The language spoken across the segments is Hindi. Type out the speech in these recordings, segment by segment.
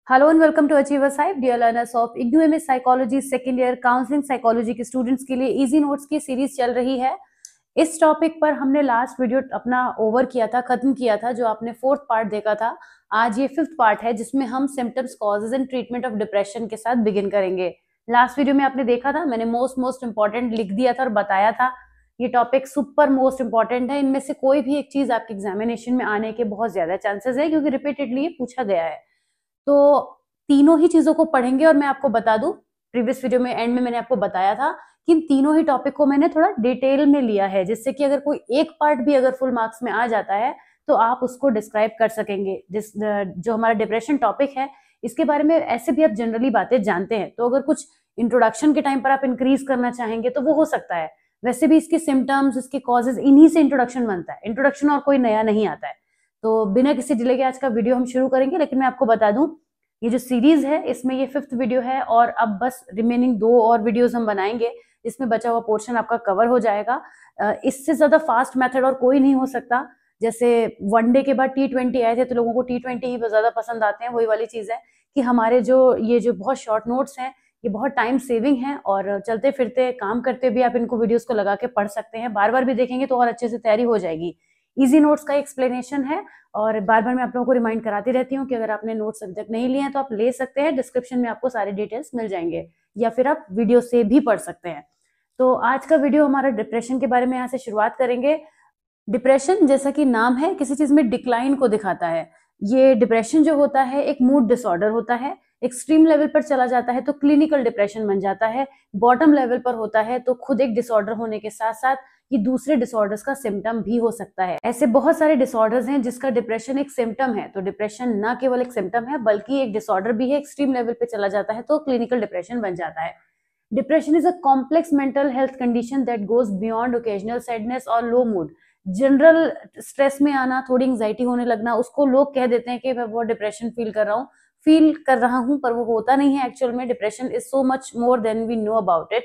Hello and welcome to achiever साइब dear learners of IGNOU MS psychology second year counselling psychology के स्टूडेंट्स के लिए इजी नोट्स की सीरीज चल रही है। इस टॉपिक पर हमने लास्ट वीडियो अपना ओवर किया था, खत्म किया था, जो आपने फोर्थ पार्ट देखा था। आज ये फिफ्थ पार्ट है जिसमें हम symptoms, causes and treatment of depression के साथ बिगिन करेंगे। लास्ट वीडियो में आपने देखा था, मैंने मोस्ट इंपॉर्टेंट लिख दिया था और बताया था ये टॉपिक सुपर मोस्ट इंपॉर्टेंट है। इनमें से कोई भी एक चीज आपके एग्जामिनेशन में आने के बहुत ज्यादा चांसेस है क्योंकि रिपीटेडली ये पूछा गया है। तो तीनों ही चीजों को पढ़ेंगे और मैं आपको बता दूं, प्रीवियस वीडियो में एंड में मैंने आपको बताया था कि इन तीनों ही टॉपिक को मैंने थोड़ा डिटेल में लिया है, जिससे कि अगर कोई एक पार्ट भी अगर फुल मार्क्स में आ जाता है तो आप उसको डिस्क्राइब कर सकेंगे। जो हमारा डिप्रेशन टॉपिक है इसके बारे में ऐसे भी आप जनरली बातें जानते हैं, तो अगर कुछ इंट्रोडक्शन के टाइम पर आप इंक्रीज करना चाहेंगे तो वो हो सकता है। वैसे भी इसके सिम्टम्स, इसके कॉजेज, इन्हीं से इंट्रोडक्शन बनता है। इंट्रोडक्शन और कोई नया नहीं आता है। तो बिना किसी डिले के आज का वीडियो हम शुरू करेंगे, लेकिन मैं आपको बता दूं ये जो सीरीज है इसमें ये फिफ्थ वीडियो है और अब बस रिमेनिंग 2 और वीडियोस हम बनाएंगे जिसमें बचा हुआ पोर्शन आपका कवर हो जाएगा। इससे ज्यादा फास्ट मेथड और कोई नहीं हो सकता। जैसे वनडे के बाद T20 आए थे तो लोगों को T20 ही ज्यादा पसंद आते हैं। वही वाली चीज है कि हमारे जो बहुत शॉर्ट नोट्स हैं ये बहुत टाइम सेविंग है और चलते फिरते काम करते भी आप इनको वीडियोस को लगा के पढ़ सकते हैं। बार बार भी देखेंगे तो और अच्छे से तैयारी हो जाएगी। इजी नोट्स का एक्सप्लेनेशन है और बार बार मैं आप लोगों को रिमाइंड कराती रहती हूँ कि अगर आपने नोट्स अभी तक नहीं लिए हैं तो आप ले सकते हैं। डिस्क्रिप्शन में आपको सारे डिटेल्स मिल जाएंगे या फिर आप वीडियो से भी पढ़ सकते हैं। तो आज का वीडियो हमारा डिप्रेशन के बारे में यहाँ से शुरुआत करेंगे। डिप्रेशन जैसा कि नाम है किसी चीज में डिक्लाइन को दिखाता है। ये डिप्रेशन जो होता है एक मूड डिसऑर्डर होता है। एक्सट्रीम लेवल पर चला जाता है तो क्लिनिकल डिप्रेशन बन जाता है। बॉटम लेवल पर होता है तो खुद एक डिसऑर्डर होने के साथ साथ ये दूसरे डिसऑर्डर्स का सिम्टम भी हो सकता है। ऐसे बहुत सारे डिसऑर्डर्स हैं जिसका डिप्रेशन एक सिम्टम है। तो डिप्रेशन ना केवल एक सिम्टम है बल्कि एक डिसऑर्डर भी है। एक्सट्रीम लेवल पे चला जाता है तो क्लिनिकल डिप्रेशन बन जाता है। Depression is a complex mental health condition that goes beyond occasional sadness और लो मूड। जनरल स्ट्रेस में आना, थोड़ी एंग्जाइटी होने लगना, उसको लोग कह देते हैं कि मैं बहुत डिप्रेशन फील कर रहा हूं, पर वो होता नहीं है एक्चुअल में। Depression is so much more than we know about it.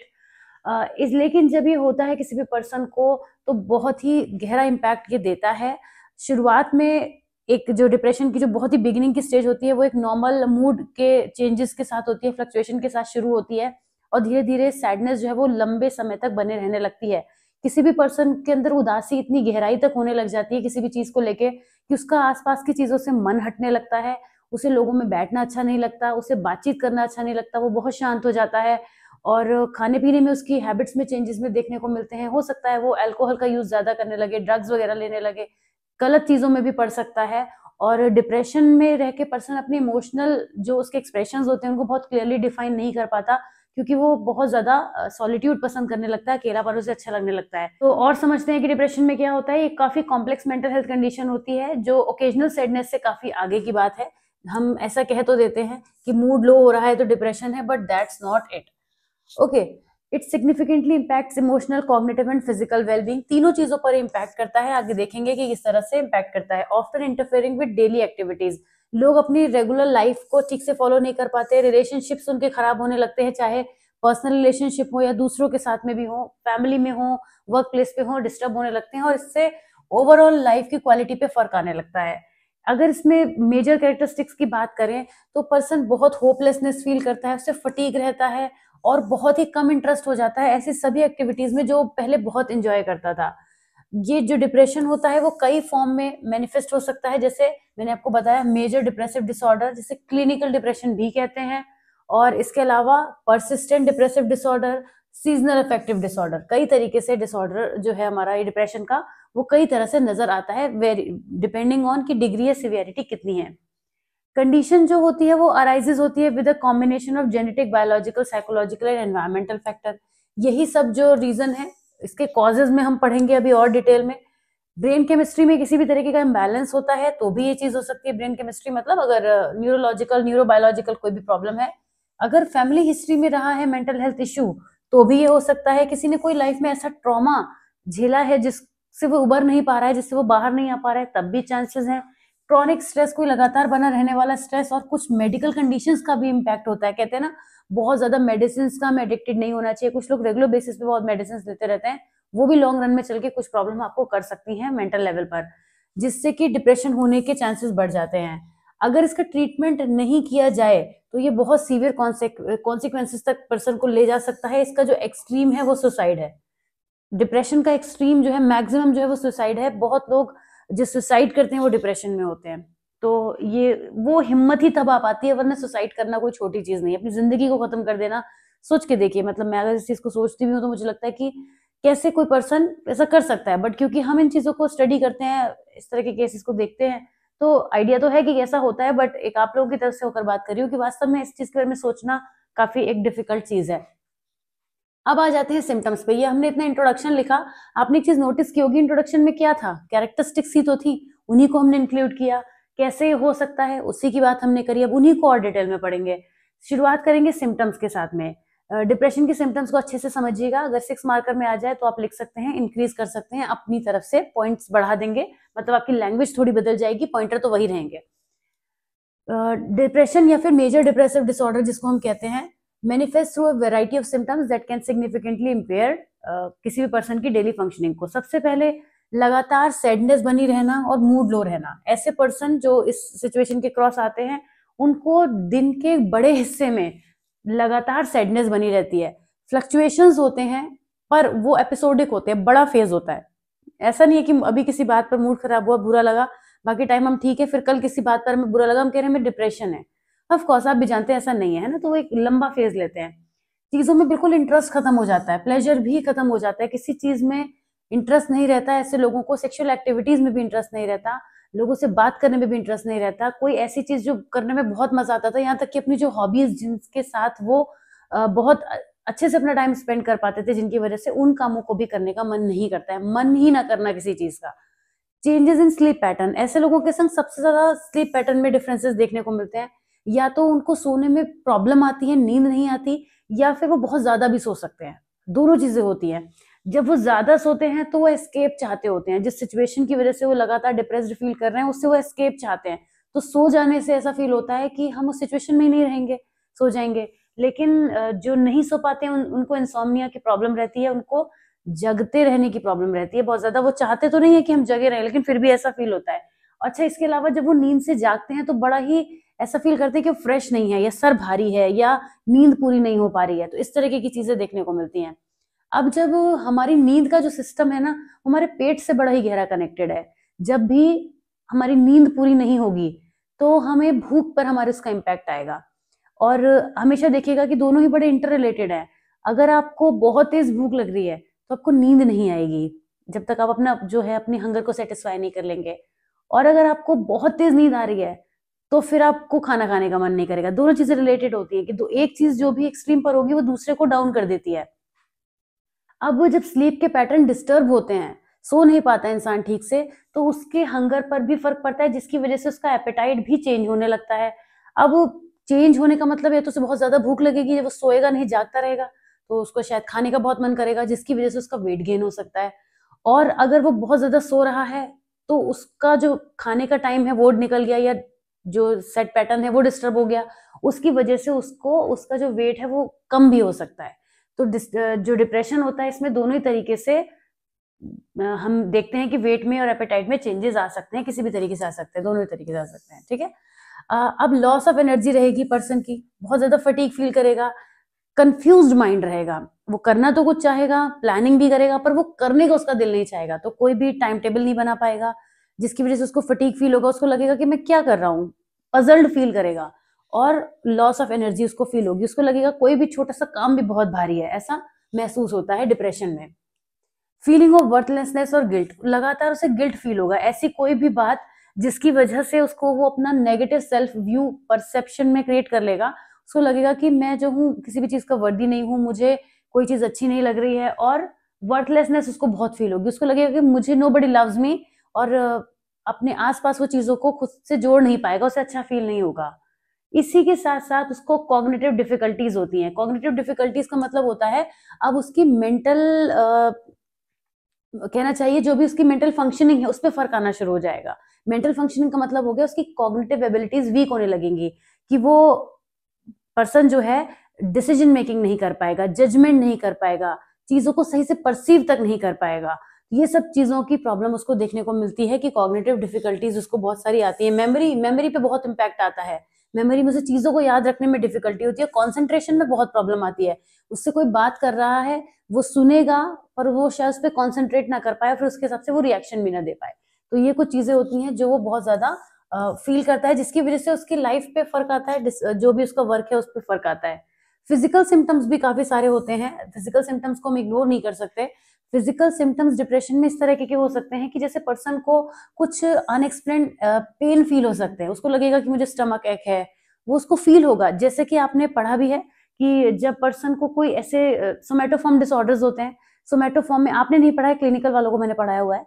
लेकिन जब ये होता है किसी भी पर्सन को तो बहुत ही गहरा इम्पैक्ट ये देता है। शुरुआत में एक जो डिप्रेशन की जो बहुत ही बिगिनिंग की स्टेज होती है वो एक नॉर्मल मूड के चेंजेस के साथ होती है, फ्लक्चुएशन के साथ शुरू होती है और धीरे धीरे सैडनेस जो है वो लंबे समय तक बने रहने लगती है। किसी भी पर्सन के अंदर उदासी इतनी गहराई तक होने लग जाती है किसी भी चीज को लेके कि उसका आसपास की चीजों से मन हटने लगता है। उसे लोगों में बैठना अच्छा नहीं लगता, उसे बातचीत करना अच्छा नहीं लगता, वो बहुत शांत हो जाता है और खाने पीने में उसकी हैबिट्स में चेंजेस में देखने को मिलते हैं। हो सकता है वो अल्कोहल का यूज ज्यादा करने लगे, ड्रग्स वगैरह लेने लगे, गलत चीजों में भी पड़ सकता है। और डिप्रेशन में रह के पर्सन अपने इमोशनल जो उसके एक्सप्रेशंस होते हैं उनको बहुत क्लियरली डिफाइन नहीं कर पाता क्योंकि वो बहुत ज्यादा सॉलिट्यूड पसंद करने लगता है, अकेलापन उसे अच्छा लगने लगता है। तो और समझते हैं कि डिप्रेशन में क्या होता है। ये काफी कॉम्प्लेक्स मेंटल हेल्थ कंडीशन होती है जो ओकेजनल सैडनेस से काफी आगे की बात है। हम ऐसा कह तो देते हैं कि मूड लो हो रहा है तो डिप्रेशन है, but that's not it. Okay, it significantly impacts emotional, cognitive and physical wellbeing. तीनों चीजों पर इम्पैक्ट करता है। आगे देखेंगे कि किस तरह से इम्पैक्ट करता है। Often interfering with daily activities, लोग अपनी रेगुलर लाइफ को ठीक से फॉलो नहीं कर पाते। रिलेशनशिप्स उनके खराब होने लगते हैं, चाहे पर्सनल रिलेशनशिप हो या दूसरों के साथ में भी हो, फैमिली में हो, वर्क प्लेस पे हो, डिस्टर्ब होने लगते हैं और इससे ओवरऑल लाइफ की क्वालिटी पे फर्क आने लगता है। अगर इसमें मेजर कैरेक्टरिस्टिक्स की बात करें तो पर्सन बहुत होपलेसनेस फील करता है, उससे फटीग रहता है और बहुत ही कम इंटरेस्ट हो जाता है ऐसी सभी एक्टिविटीज में जो पहले बहुत एंजॉय करता था। ये जो डिप्रेशन होता है वो कई फॉर्म में मैनिफेस्ट हो सकता है, जैसे मैंने आपको बताया मेजर डिप्रेसिव डिसऑर्डर जिसे क्लिनिकल डिप्रेशन भी कहते हैं, और इसके अलावा persistent depressive disorder, seasonal affective disorder. कई तरीके से डिसऑर्डर जो है हमारा ये डिप्रेशन का वो कई तरह से नजर आता है, वेरी डिपेंडिंग ऑन की डिग्री या सिवियरिटी कितनी है। कंडीशन जो होती है वो अराइजेज होती है with a combination of genetic, biological, psychological and environmental factor. यही सब जो रीजन है इसके कॉजेज में हम पढ़ेंगे अभी और डिटेल में। ब्रेन केमिस्ट्री में किसी भी तरीके का इम्बैलेंस होता है तो भी ये चीज हो सकती है। ब्रेन केमिस्ट्री मतलब अगर न्यूरोलॉजिकल, न्यूरोबायोलॉजिकल कोई भी प्रॉब्लम है, अगर फैमिली हिस्ट्री में रहा है मेंटल हेल्थ इश्यू तो भी ये हो सकता है। किसी ने कोई लाइफ में ऐसा ट्रॉमा झेला है जिससे वो उबर नहीं पा रहा है, जिससे वो बाहर नहीं आ पा रहा है, तब भी चांसेस हैं। क्रॉनिक स्ट्रेस, कोई लगातार बना रहने वाला स्ट्रेस, और कुछ मेडिकल कंडीशंस का भी इम्पैक्ट होता है। कहते हैं ना बहुत ज्यादा मेडिसिन का हमें एडिक्टेड नहीं होना चाहिए। कुछ लोग रेगुलर बेसिस पे बहुत मेडिसिन लेते रहते हैं, वो भी लॉन्ग रन में चल के कुछ प्रॉब्लम आपको कर सकती हैं मेंटल लेवल पर, जिससे कि डिप्रेशन होने के चांसेस बढ़ जाते हैं। अगर इसका ट्रीटमेंट नहीं किया जाए तो ये बहुत सीवियर कॉन्सिक्वेंसेस तक पर्सन को ले जा सकता है। इसका जो एक्सट्रीम है वो सुसाइड है। डिप्रेशन का एक्सट्रीम जो है, मैक्सिमम जो है वो सुसाइड है। बहुत लोग जो सुसाइड करते हैं वो डिप्रेशन में होते हैं। तो ये वो हिम्मत ही तब आ पाती है, वरना सुसाइड करना कोई छोटी चीज नहीं है। अपनी जिंदगी को खत्म कर देना, सोच के देखिए, मतलब मैं अगर इस चीज को सोचती भी हूँ तो मुझे लगता है कि कैसे कोई पर्सन ऐसा कर सकता है। बट क्योंकि हम इन चीजों को स्टडी करते हैं, इस तरह के केसेस को देखते हैं, तो आइडिया तो है कि कैसा होता है। बट एक आप लोगों की तरफ से होकर बात कर रही हूँ कि वास्तव में इस चीज के बारे में सोचना काफी एक डिफिकल्ट चीज है। अब आ जाते हैं सिम्टम्स पे। ये हमने इतना इंट्रोडक्शन लिखा, आपने एक चीज नोटिस की होगी, इंट्रोडक्शन में क्या था, कैरेक्टरिस्टिक्स ही तो थी, उन्हीं को हमने इंक्लूड किया। कैसे हो सकता है उसी की बात हमने करी, अब उन्हीं को और डिटेल में पढ़ेंगे। शुरुआत करेंगे सिम्टम्स के साथ में। डिप्रेशन के सिम्टम्स को अच्छे से समझिएगा। अगर 6 मार्कर में आ जाए तो आप लिख सकते हैं, इंक्रीज कर सकते हैं अपनी तरफ से, पॉइंट्स बढ़ा देंगे, मतलब आपकी लैंग्वेज थोड़ी बदल जाएगी, पॉइंटर तो वही रहेंगे। डिप्रेशन या फिर मेजर डिप्रेसिव डिसऑर्डर जिसको हम कहते हैं, manifest through a variety of symptoms that can significantly empire किसी भी पर्सन की डेली फंक्शनिंग को। सबसे पहले लगातार सैडनेस बनी रहना और मूड लो रहना। ऐसे पर्सन जो इस सिचुएशन के क्रॉस आते हैं, उनको दिन के बड़े हिस्से में लगातार सैडनेस बनी रहती है। फ्लक्चुएशंस होते हैं पर वो एपिसोडिक होते हैं, बड़ा फेज होता है। ऐसा नहीं है कि अभी किसी बात पर मूड खराब हुआ, बुरा लगा, बाकी टाइम हम ठीक है, फिर कल किसी बात पर हमें बुरा लगा, हम कह रहे हैं हमें डिप्रेशन है। ऑफ कोर्स आप भी जानते हैं ऐसा नहीं है ना, तो वो एक लंबा फेज लेते हैं। चीजों में बिल्कुल इंटरेस्ट खत्म हो जाता है, प्लेजर भी खत्म हो जाता है, किसी चीज में इंटरेस्ट नहीं रहता। ऐसे लोगों को सेक्सुअल एक्टिविटीज में भी इंटरेस्ट नहीं रहता, लोगों से बात करने में भी इंटरेस्ट नहीं रहता। कोई ऐसी चीज जो करने में बहुत मजा आता था, यहाँ तक कि अपनी जो हॉबीज जिनके साथ वो बहुत अच्छे से अपना टाइम स्पेंड कर पाते थे, जिनकी वजह से उन कामों को भी करने का मन नहीं करता है, मन ही ना करना किसी चीज का। चेंजेस इन स्लीप पैटर्न, ऐसे लोगों के संग सबसे ज्यादा स्लीप पैटर्न में डिफरेंसेस देखने को मिलते हैं। या तो उनको सोने में प्रॉब्लम आती है, नींद नहीं आती, या फिर वो बहुत ज्यादा भी सो सकते हैं, दोनों चीजें होती हैं। जब वो ज्यादा सोते हैं तो वो एस्केप चाहते होते हैं, जिस सिचुएशन की वजह से वो लगातार डिप्रेस्ड फील कर रहे हैं उससे वो एस्केप चाहते हैं। तो सो जाने से ऐसा फील होता है कि हम उस सिचुएशन में ही नहीं रहेंगे, सो जाएंगे। लेकिन जो नहीं सो पाते हैं उनको इंसोम्निया की प्रॉब्लम रहती है, उनको जगते रहने की प्रॉब्लम रहती है बहुत ज्यादा। वो चाहते तो नहीं है कि हम जगे रहें, लेकिन फिर भी ऐसा फील होता है। अच्छा, इसके अलावा जब वो नींद से जागते हैं तो बड़ा ही ऐसा फील करते हैं कि फ्रेश नहीं है, या सर भारी है, या नींद पूरी नहीं हो पा रही है। तो इस तरीके की चीजें देखने को मिलती हैं। अब जब हमारी नींद का जो सिस्टम है ना, हमारे पेट से बड़ा ही गहरा कनेक्टेड है। जब भी हमारी नींद पूरी नहीं होगी तो हमें भूख पर हमारे उसका इम्पैक्ट आएगा। और हमेशा देखिएगा कि दोनों ही बड़े इंटर रिलेटेड है। अगर आपको बहुत तेज भूख लग रही है तो आपको नींद नहीं आएगी जब तक आप अपना जो है अपनी हंगर को सेटिस्फाई नहीं कर लेंगे। और अगर आपको बहुत तेज नींद आ रही है तो फिर आपको खाना खाने का मन नहीं करेगा। दोनों चीजें रिलेटेड होती है कि एक चीज जो भी एक्सट्रीम पर होगी वो दूसरे को डाउन कर देती है। अब जब स्लीप के पैटर्न डिस्टर्ब होते हैं, सो नहीं पाता है इंसान ठीक से, तो उसके हंगर पर भी फर्क पड़ता है, जिसकी वजह से उसका एपेटाइट भी चेंज होने लगता है। अब चेंज होने का मतलब है तो उसे बहुत ज्यादा भूख लगेगी, जब वो सोएगा नहीं, जागता रहेगा, तो उसको शायद खाने का बहुत मन करेगा, जिसकी वजह से उसका वेट गेन हो सकता है। और अगर वो बहुत ज्यादा सो रहा है तो उसका जो खाने का टाइम है वो निकल गया, या जो सेट पैटर्न है वो डिस्टर्ब हो गया, उसकी वजह से उसको उसका जो वेट है वो कम भी हो सकता है। तो जो डिप्रेशन होता है इसमें दोनों ही तरीके से हम देखते हैं कि वेट में और एपेटाइट में चेंजेस आ सकते हैं, किसी भी तरीके से आ सकते हैं, दोनों ही तरीके से आ सकते हैं। ठीक है। अब लॉस ऑफ एनर्जी रहेगी पर्सन की, बहुत ज्यादा फटीग फील करेगा, कंफ्यूज्ड माइंड रहेगा। वो करना तो कुछ चाहेगा, प्लानिंग भी करेगा, पर वो करने का उसका दिल नहीं चाहेगा, तो कोई भी टाइम टेबल नहीं बना पाएगा, जिसकी वजह से उसको फटीग फील होगा, उसको लगेगा कि मैं क्या कर रहा हूँ, पजल्ड फील करेगा। और लॉस ऑफ एनर्जी उसको फील होगी, उसको लगेगा कोई भी छोटा सा काम भी बहुत भारी है, ऐसा महसूस होता है डिप्रेशन में। फीलिंग ऑफ वर्थलेसनेस और गिल्ट, लगातार उसे गिल्ट फील होगा, ऐसी कोई भी बात जिसकी वजह से उसको वो अपना नेगेटिव सेल्फ व्यू परसेप्शन में क्रिएट कर लेगा। उसको लगेगा कि मैं जो हूँ किसी भी चीज का वर्दी नहीं हूँ, मुझे कोई चीज अच्छी नहीं लग रही है, और वर्थलेसनेस उसको बहुत फील होगी। उसको लगेगा कि मुझे नोबडी लव्स मी, और अपने आसपास वो चीजों को खुद से जोड़ नहीं पाएगा, उसे अच्छा फील नहीं होगा। इसी के साथ साथ उसको कॉग्निटिव डिफिकल्टीज होती हैं। कॉग्निटिव डिफिकल्टीज का मतलब होता है अब उसकी मेंटल कहना चाहिए जो भी उसकी मेंटल फंक्शनिंग है उस पर फर्क आना शुरू हो जाएगा। मेंटल फंक्शनिंग का मतलब हो गया उसकी कॉग्निटिव एबिलिटीज वीक होने लगेंगी, कि वो पर्सन जो है डिसीजन मेकिंग नहीं कर पाएगा, जजमेंट नहीं कर पाएगा, चीजों को सही से परसीव तक नहीं कर पाएगा। ये सब चीजों की प्रॉब्लम उसको देखने को मिलती है कि कॉग्निटिव डिफिकल्टीज उसको बहुत सारी आती है। मेमोरी पे बहुत इंपैक्ट आता है। मेमोरी में से चीजों को याद रखने में डिफिकल्टी होती है। कॉन्सेंट्रेशन में बहुत प्रॉब्लम आती है। उससे कोई बात कर रहा है, वो सुनेगा पर वो शायद उस पर कॉन्सेंट्रेट ना कर पाए, फिर उसके हिसाब से वो रिएक्शन भी ना दे पाए। तो ये कुछ चीजें होती हैं जो वो बहुत ज्यादा फील करता है, जिसकी वजह से उसकी लाइफ पे फर्क आता है, जो भी उसका वर्क है उस पर फर्क आता है। फिजिकल सिम्टम्स भी काफी सारे होते हैं। फिजिकल सिम्टम्स को हम इग्नोर नहीं कर सकते। फिजिकल सिम्टम्स डिप्रेशन में इस तरह के हो सकते हैं कि जैसे पर्सन को कुछ अनएक्सप्लेन पेन फील हो सकते हैं। उसको लगेगा कि मुझे स्टमक एक है, वो उसको फील होगा। जैसे कि आपने पढ़ा भी है कि जब पर्सन को कोई ऐसे सोमैटोफॉर्म डिसऑर्डर्स होते हैं, सोमैटोफॉर्म में आपने नहीं पढ़ा है, क्लिनिकल वालों को मैंने पढ़ाया हुआ है।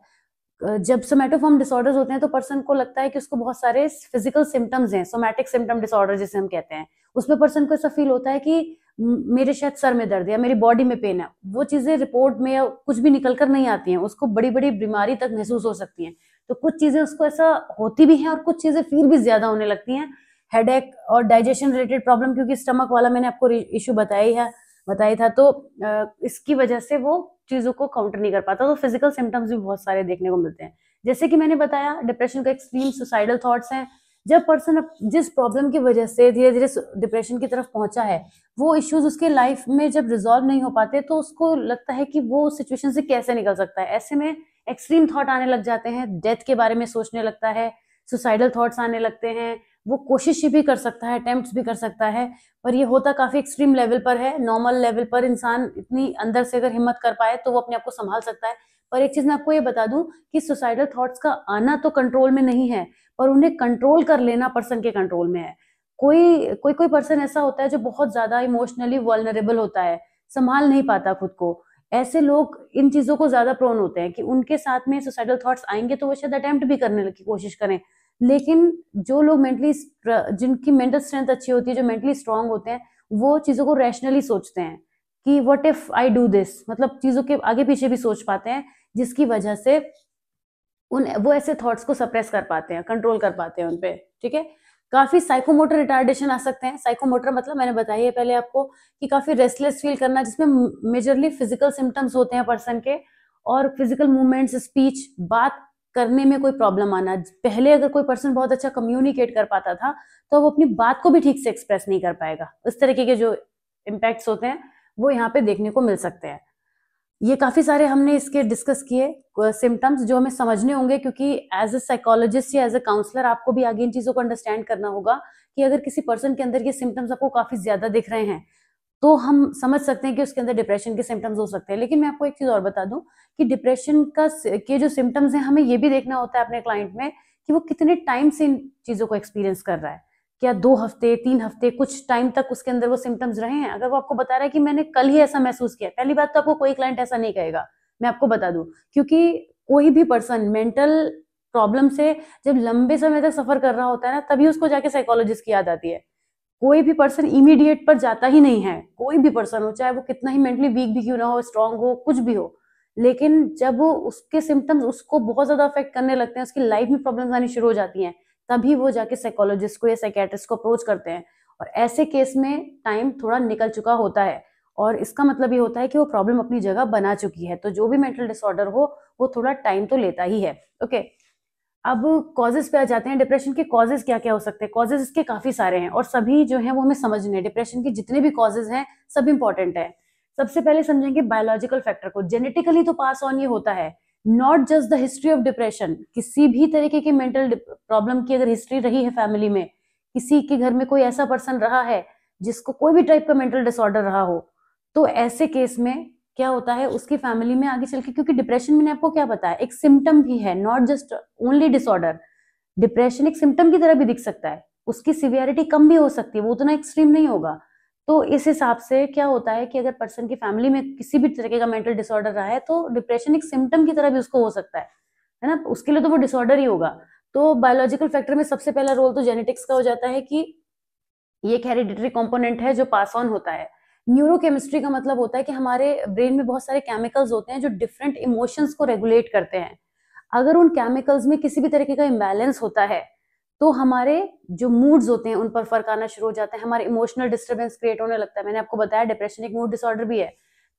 जब सोमैटोफॉर्म डिसऑर्डर्स होते हैं तो पर्सन को लगता है कि उसको बहुत सारे फिजिकल सिम्टम्स हैं, सोमैटिक सिम्टम डिसऑर्डर जिसे हम कहते हैं। उसमें पर्सन को ऐसा फील होता है कि मेरे शायद सर में दर्द है या मेरी बॉडी में पेन है। वो चीजें रिपोर्ट में या कुछ भी निकल कर नहीं आती हैं, उसको बड़ी बड़ी बीमारी तक महसूस हो सकती हैं। तो कुछ चीजें उसको ऐसा होती भी हैं और कुछ चीजें फिर भी ज्यादा होने लगती हैं। हेडेक और डाइजेशन रिलेटेड प्रॉब्लम, क्योंकि स्टमक वाला मैंने आपको इश्यू बताया था, तो इसकी वजह से वो चीजों को काउंटर नहीं कर पाता। तो फिजिकल सिम्टम्स भी बहुत सारे देखने को मिलते हैं। जैसे कि मैंने बताया, डिप्रेशन का एक्सट्रीम सुसाइडल थॉट्स हैं। जब पर्सन जिस प्रॉब्लम की वजह से धीरे धीरे डिप्रेशन की तरफ पहुंचा है, वो इश्यूज उसके लाइफ में जब रिजॉल्व नहीं हो पाते तो उसको लगता है कि वो उस सिचुएशन से कैसे निकल सकता है। ऐसे में एक्सट्रीम थॉट आने लग जाते हैं, डेथ के बारे में सोचने लगता है, सुसाइडल थॉट्स आने लगते हैं। वो कोशिश भी कर सकता है, अटेम्प्ट्स भी कर सकता है, पर ये होता काफी एक्सट्रीम लेवल पर है। नॉर्मल लेवल पर इंसान इतनी अंदर से अगर हिम्मत कर पाए तो वो अपने आप को संभाल सकता है। पर एक चीज मैं आपको ये बता दूं कि सुसाइडल थॉट्स का आना तो कंट्रोल में नहीं है, पर उन्हें कंट्रोल कर लेना पर्सन के कंट्रोल में है। कोई पर्सन ऐसा होता है जो बहुत ज्यादा इमोशनली वल्नरेबल होता है, संभाल नहीं पाता खुद को। ऐसे लोग इन चीजों को ज्यादा प्रोन होते हैं कि उनके साथ में सुसाइडल थॉट्स आएंगे तो वो शायद अटेम्प्ट भी करने की कोशिश करें। लेकिन जो लोग जिनकी मेंटल स्ट्रेंथ अच्छी होती है, जो मेंटली स्ट्रांग होते हैं, वो चीजों को रैशनली सोचते हैं कि what if I do this, मतलब चीजों के आगे पीछे भी सोच पाते हैं, जिसकी वजह से वो ऐसे थॉट्स को सप्रेस कर पाते हैं, कंट्रोल कर पाते हैं उनपे। ठीक है। काफी साइकोमोटर रिटार्डेशन आ सकते हैं। साइकोमोटर मतलब मैंने बताया है पहले आपको कि काफी रेस्टलेस फील करना, जिसमें मेजरली फिजिकल सिम्टम्स होते हैं पर्सन के, और फिजिकल मूवमेंट्स, स्पीच, बात करने में कोई प्रॉब्लम आना। पहले अगर कोई पर्सन बहुत अच्छा कम्युनिकेट कर पाता था तो वो अपनी बात को भी ठीक से एक्सप्रेस नहीं कर पाएगा। इस तरीके के जो इम्पैक्ट्स होते हैं वो यहाँ पे देखने को मिल सकते हैं। ये काफी सारे हमने इसके डिस्कस किए सिम्टम्स जो हमें समझने होंगे, क्योंकि एज ए साइकोलॉजिस्ट या एज ए काउंसलर आपको भी आगे इन चीजों को अंडरस्टैंड करना होगा कि अगर किसी पर्सन के अंदर ये सिम्टम्स आपको काफी ज्यादा दिख रहे हैं तो हम समझ सकते हैं कि उसके अंदर डिप्रेशन के सिम्टम्स हो सकते हैं। लेकिन मैं आपको एक चीज और बता दूं कि डिप्रेशन के जो सिम्टम्स हैं, हमें ये भी देखना होता है अपने क्लाइंट में कि वो कितने टाइम से इन चीजों को एक्सपीरियंस कर रहा है। क्या 2 हफ्ते, 3 हफ्ते, कुछ टाइम तक उसके अंदर वो सिम्टम्स रहे हैं। अगर वो आपको बता रहा है कि मैंने कल ही ऐसा महसूस किया, पहली बात तो आपको कोई क्लाइंट ऐसा नहीं कहेगा, मैं आपको बता दूं, क्योंकि कोई भी पर्सन मेंटल प्रॉब्लम से जब लंबे समय तक सफर कर रहा होता है ना, तभी उसको जाके साइकोलॉजिस्ट की याद आती है। कोई भी पर्सन इमीडिएट पर जाता ही नहीं है। कोई भी पर्सन हो, चाहे वो कितना ही मेंटली वीक भी क्यों ना हो, स्ट्रांग हो, कुछ भी हो, लेकिन जब वो उसके सिम्टम्स उसको बहुत ज्यादा अफेक्ट करने लगते हैं, उसकी लाइफ में प्रॉब्लम्स आनी शुरू हो जाती हैं, तभी वो जाके साइकोलॉजिस्ट को या साइकियाट्रिस्ट को अप्रोच करते हैं। और ऐसे केस में टाइम थोड़ा निकल चुका होता है, और इसका मतलब ये होता है कि वो प्रॉब्लम अपनी जगह बना चुकी है। तो जो भी मेंटल डिसऑर्डर हो वो थोड़ा टाइम तो लेता ही है। ओके, अब कॉजेज पे आ जाते हैं। डिप्रेशन के कॉजेज क्या क्या हो सकते हैं। कॉजेज इसके काफी सारे हैं और सभी जो हैं वो हमें समझने हैं। डिप्रेशन के जितने भी कॉजेज हैं सब इंपॉर्टेंट है। सबसे पहले समझेंगे बायोलॉजिकल फैक्टर को। जेनेटिकली तो पास ऑन ये होता है, not just the history of depression. किसी भी तरीके की मेंटल प्रॉब्लम की अगर हिस्ट्री रही है फैमिली में, किसी के घर में कोई ऐसा पर्सन रहा है जिसको कोई भी टाइप का मेंटल डिसऑर्डर रहा हो, तो ऐसे केस में क्या होता है उसकी फैमिली में आगे चल के, क्योंकि डिप्रेशन मैंने आपको क्या बताया, एक सिम्टम भी है, not just only disorder. Depression एक सिम्टम की तरह भी दिख सकता है, उसकी सिवियरिटी कम भी हो सकती है, वो उतना एक्सट्रीम नहीं होगा। तो इस हिसाब से क्या होता है कि अगर पर्सन की फैमिली में किसी भी तरीके का मेंटल डिसऑर्डर रहा है तो डिप्रेशन एक सिम्टम की तरह भी उसको हो सकता है ना, उसके लिए तो वो डिसऑर्डर ही होगा। तो बायोलॉजिकल फैक्टर में सबसे पहला रोल तो जेनेटिक्स का हो जाता है कि ये एक हेरिडिटरी कंपोनेंट है जो पास ऑन होता है। न्यूरोकेमिस्ट्री का मतलब होता है कि हमारे ब्रेन में बहुत सारे केमिकल्स होते हैं जो डिफरेंट इमोशंस को रेगुलेट करते हैं। अगर उन केमिकल्स में किसी भी तरीके का इम्बैलेंस होता है तो हमारे जो मूड्स होते हैं उन पर फर्क आना शुरू हो जाता है, हमारे इमोशनल डिस्टर्बेंस क्रिएट होने लगता है। मैंने आपको बताया डिप्रेशन एक मूड डिसऑर्डर भी है।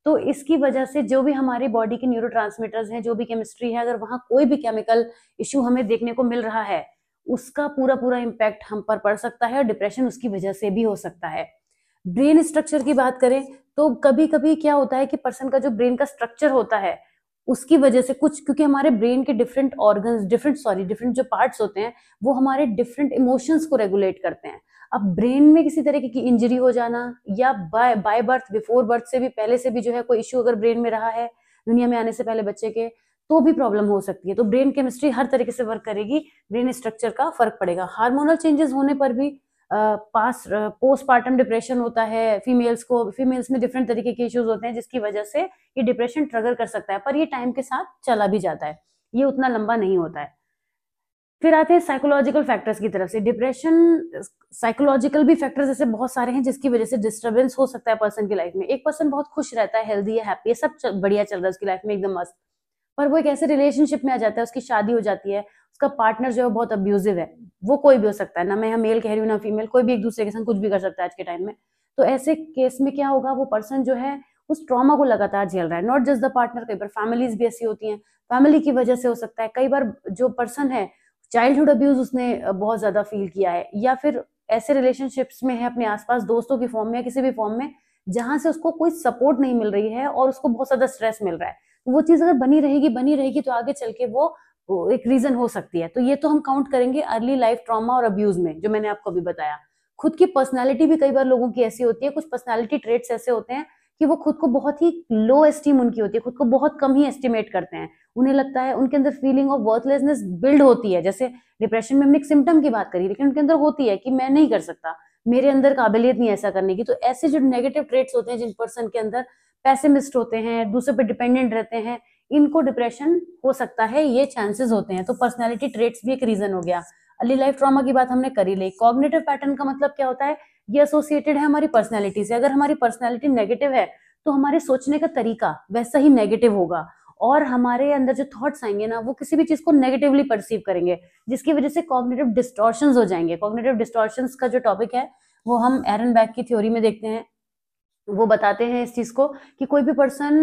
तो इसकी वजह से जो भी हमारी बॉडी के न्यूरोट्रांसमीटर्स हैं, जो भी केमिस्ट्री है, अगर वहाँ कोई भी केमिकल इश्यू हमें देखने को मिल रहा है, उसका पूरा पूरा इम्पैक्ट हम पर पड़ सकता है और डिप्रेशन उसकी वजह से भी हो सकता है। ब्रेन स्ट्रक्चर की बात करें तो कभी कभी क्या होता है कि पर्सन का जो ब्रेन का स्ट्रक्चर होता है उसकी वजह से कुछ, क्योंकि हमारे ब्रेन के डिफरेंट ऑर्गन्स, डिफरेंट जो पार्ट्स होते हैं वो हमारे डिफरेंट इमोशंस को रेगुलेट करते हैं। अब ब्रेन में किसी तरीके की इंजरी हो जाना या बाय बर्थ, बिफोर बर्थ से भी, पहले से भी जो है कोई इश्यू अगर ब्रेन में रहा है दुनिया में आने से पहले बच्चे के, तो भी प्रॉब्लम हो सकती है। तो ब्रेन केमिस्ट्री हर तरीके से वर्क करेगी, ब्रेन स्ट्रक्चर का फर्क पड़ेगा। हार्मोनल चेंजेस होने पर भी पोस्टपार्टम डिप्रेशन होता है फीमेल्स में डिफरेंट तरीके के इश्यूज होते हैं जिसकी वजह से ये डिप्रेशन ट्रिगर कर सकता है, पर ये टाइम के साथ चला भी जाता है, ये उतना लंबा नहीं होता है। फिर आते हैं साइकोलॉजिकल फैक्टर्स की तरफ से। डिप्रेशन साइकोलॉजिकल भी फैक्टर्स ऐसे बहुत सारे हैं जिसकी वजह से डिस्टर्बेंस हो सकता है पर्सन की लाइफ में। एक पर्सन बहुत खुश रहता है, हेल्दी है, हैप्पी है, सब बढ़िया चल रहा है उसकी लाइफ में, एकदम मस्त, पर वो एक ऐसे रिलेशनशिप में आ जाता है, उसकी शादी हो जाती है, उसका पार्टनर जो है बहुत अब्यूजिव है, वो कोई भी हो सकता है, ना मैं मेल कह रही हूँ ना फीमेल, कोई भी एक दूसरे के संग कुछ भी कर सकता है आज के टाइम में। तो ऐसे केस में क्या होगा, वो पर्सन जो है उस ट्रॉमा को लगातार झेल रहा है। नॉट जस्ट द पार्टनर, कई बार फैमिलीज भी ऐसी होती हैं, फैमिली की वजह से हो सकता है। कई बार जो पर्सन है चाइल्डहुड अब्यूज उसने बहुत ज्यादा फील किया है, या फिर ऐसे रिलेशनशिप्स में है अपने आसपास दोस्तों की फॉर्म में या किसी भी फॉर्म में जहां से उसको कोई सपोर्ट नहीं मिल रही है और उसको बहुत ज्यादा स्ट्रेस मिल रहा है। वो चीज अगर बनी रहेगी तो आगे चल के वो एक रीजन हो सकती है। तो ये तो हम काउंट करेंगे अर्ली लाइफ ट्रॉमा और अब्यूज में, जो मैंने आपको अभी बताया। खुद की पर्सनैलिटी भी कई बार लोगों की ऐसी होती है, कुछ पर्सनैलिटी ट्रेट्स ऐसे होते हैं कि वो खुद को बहुत ही लो एस्टीम उनकी होती है, खुद को बहुत कम ही एस्टिमेट करते हैं। उन्हें लगता है, उनके अंदर फीलिंग ऑफ वर्थलेसनेस बिल्ड होती है। जैसे डिप्रेशन में हमने एक सिम्टम की बात करी, लेकिन उनके अंदर होती है कि मैं नहीं कर सकता, मेरे अंदर काबिलियत नहीं ऐसा करने की। तो ऐसे जो नेगेटिव ट्रेट्स होते हैं जिन पर्सन के अंदर, पैसिमिस्ट होते हैं, दूसरे पर डिपेंडेंट रहते हैं, इनको डिप्रेशन हो सकता है, ये चांसेस होते हैं। तो पर्सनैलिटी ट्रेट्स भी एक रीजन हो गया। अर्ली लाइफ ट्रॉमा की बात हमने करी ली। कॉग्निटिव पैटर्न का मतलब क्या होता है, ये एसोसिएटेड है हमारी पर्सनैलिटी से। अगर हमारी पर्सनैलिटी नेगेटिव है तो हमारे सोचने का तरीका वैसा ही नेगेटिव होगा, और हमारे अंदर जो थॉट्स आएंगे ना, वो किसी भी चीज को नेगेटिवली परसीव करेंगे, जिसकी वजह से कॉग्निटिव डिस्टॉर्शंस हो जाएंगे। कॉग्निटिव डिस्टॉर्शंस का जो टॉपिक है वो हम एरन बैक की थ्योरी में देखते हैं। वो बताते हैं इस चीज को कि कोई भी पर्सन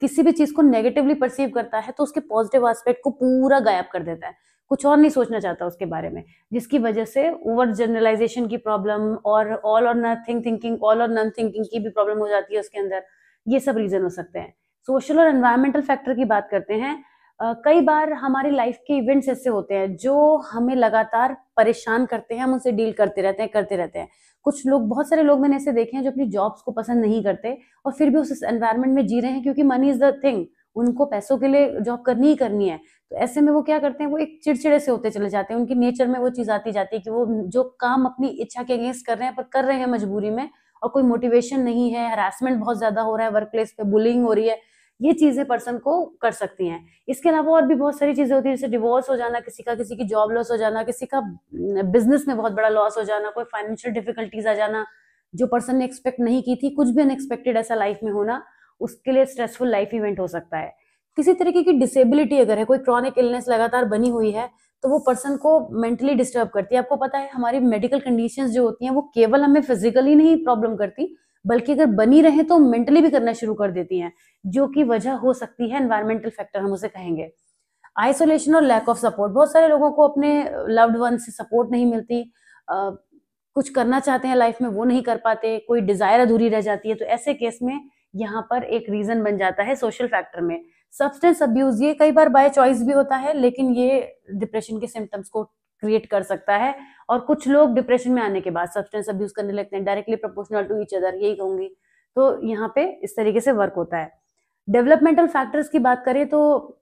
किसी भी चीज को नेगेटिवली परसीव करता है तो उसके पॉजिटिव एस्पेक्ट को पूरा गायब कर देता है, कुछ और नहीं सोचना चाहता उसके बारे में, जिसकी वजह से ओवर जनरलाइजेशन की प्रॉब्लम और ऑल और नथिंग थिंकिंग, ऑल और नन थिंकिंग की भी प्रॉब्लम हो जाती है उसके अंदर। ये सब रीजन हो सकते हैं। सोशल और एनवायरमेंटल फैक्टर की बात करते हैं। कई बार हमारी लाइफ के इवेंट्स ऐसे होते हैं जो हमें लगातार परेशान करते हैं, हम उनसे डील करते रहते हैं। कुछ लोग, बहुत सारे लोग मैंने ऐसे देखे हैं जो अपनी जॉब्स को पसंद नहीं करते और फिर भी उस एनवायरनमेंट में जी रहे हैं, क्योंकि मनी इज द थिंग, उनको पैसों के लिए जॉब करनी ही करनी है। तो ऐसे में वो क्या करते हैं, वो एक चिड़चिड़े से होते चले जाते हैं, उनकी नेचर में वो चीज आती जाती है कि वो जो काम अपनी इच्छा के अगेंस्ट कर रहे हैं, पर कर रहे हैं मजबूरी में, और कोई मोटिवेशन नहीं है, हरासमेंट बहुत ज्यादा हो रहा है, वर्क प्लेस पे बुलिंग हो रही है, ये चीजें पर्सन को कर सकती हैं। इसके अलावा और भी बहुत सारी चीजें होती है, जैसे डिवोर्स हो जाना, किसी की जॉब लॉस हो जाना, किसी का बिजनेस में बहुत बड़ा लॉस हो जाना, कोई फाइनेंशियल डिफिकल्टीज आ जाना जो पर्सन ने एक्सपेक्ट नहीं की थी, कुछ भी अनएक्सपेक्टेड ऐसा लाइफ में होना, उसके लिए स्ट्रेसफुल लाइफ इवेंट हो सकता है। किसी तरीके की डिसेबिलिटी अगर है, कोई क्रॉनिक इलनेस लगातार बनी हुई है, तो वो पर्सन को मेंटली डिस्टर्ब करती है। आपको पता है हमारी मेडिकल कंडीशंस जो होती हैं वो केवल हमें फिजिकली नहीं प्रॉब्लम करती, बल्कि अगर बनी रहे तो मेंटली भी करना शुरू कर देती हैं, जो कि वजह हो सकती है एनवायरमेंटल फैक्टर, हम उसे कहेंगे। आइसोलेशन और लैक ऑफ सपोर्ट, बहुत सारे लोगों को अपने लव्ड वन से सपोर्ट नहीं मिलती, कुछ करना चाहते हैं लाइफ में वो नहीं कर पाते, कोई डिजायर अधूरी रह जाती है। तो ऐसे केस में यहाँ पर एक रीजन बन जाता है सोशल फैक्टर में सब्सटेंस अब्यूज। ये कई बार बाय चॉइस भी होता है, लेकिन ये डिप्रेशन के सिम्टम्स को क्रिएट कर सकता है, और कुछ लोग डिप्रेशन में आने के बाद सब्सटेंस अब्यूज करने लगते हैं, directly proportional to each other, यही कहूंगी। तो यहाँ पे इस तरीके से वर्क होता है। डेवलपमेंटल फैक्टर्स की बात करें तो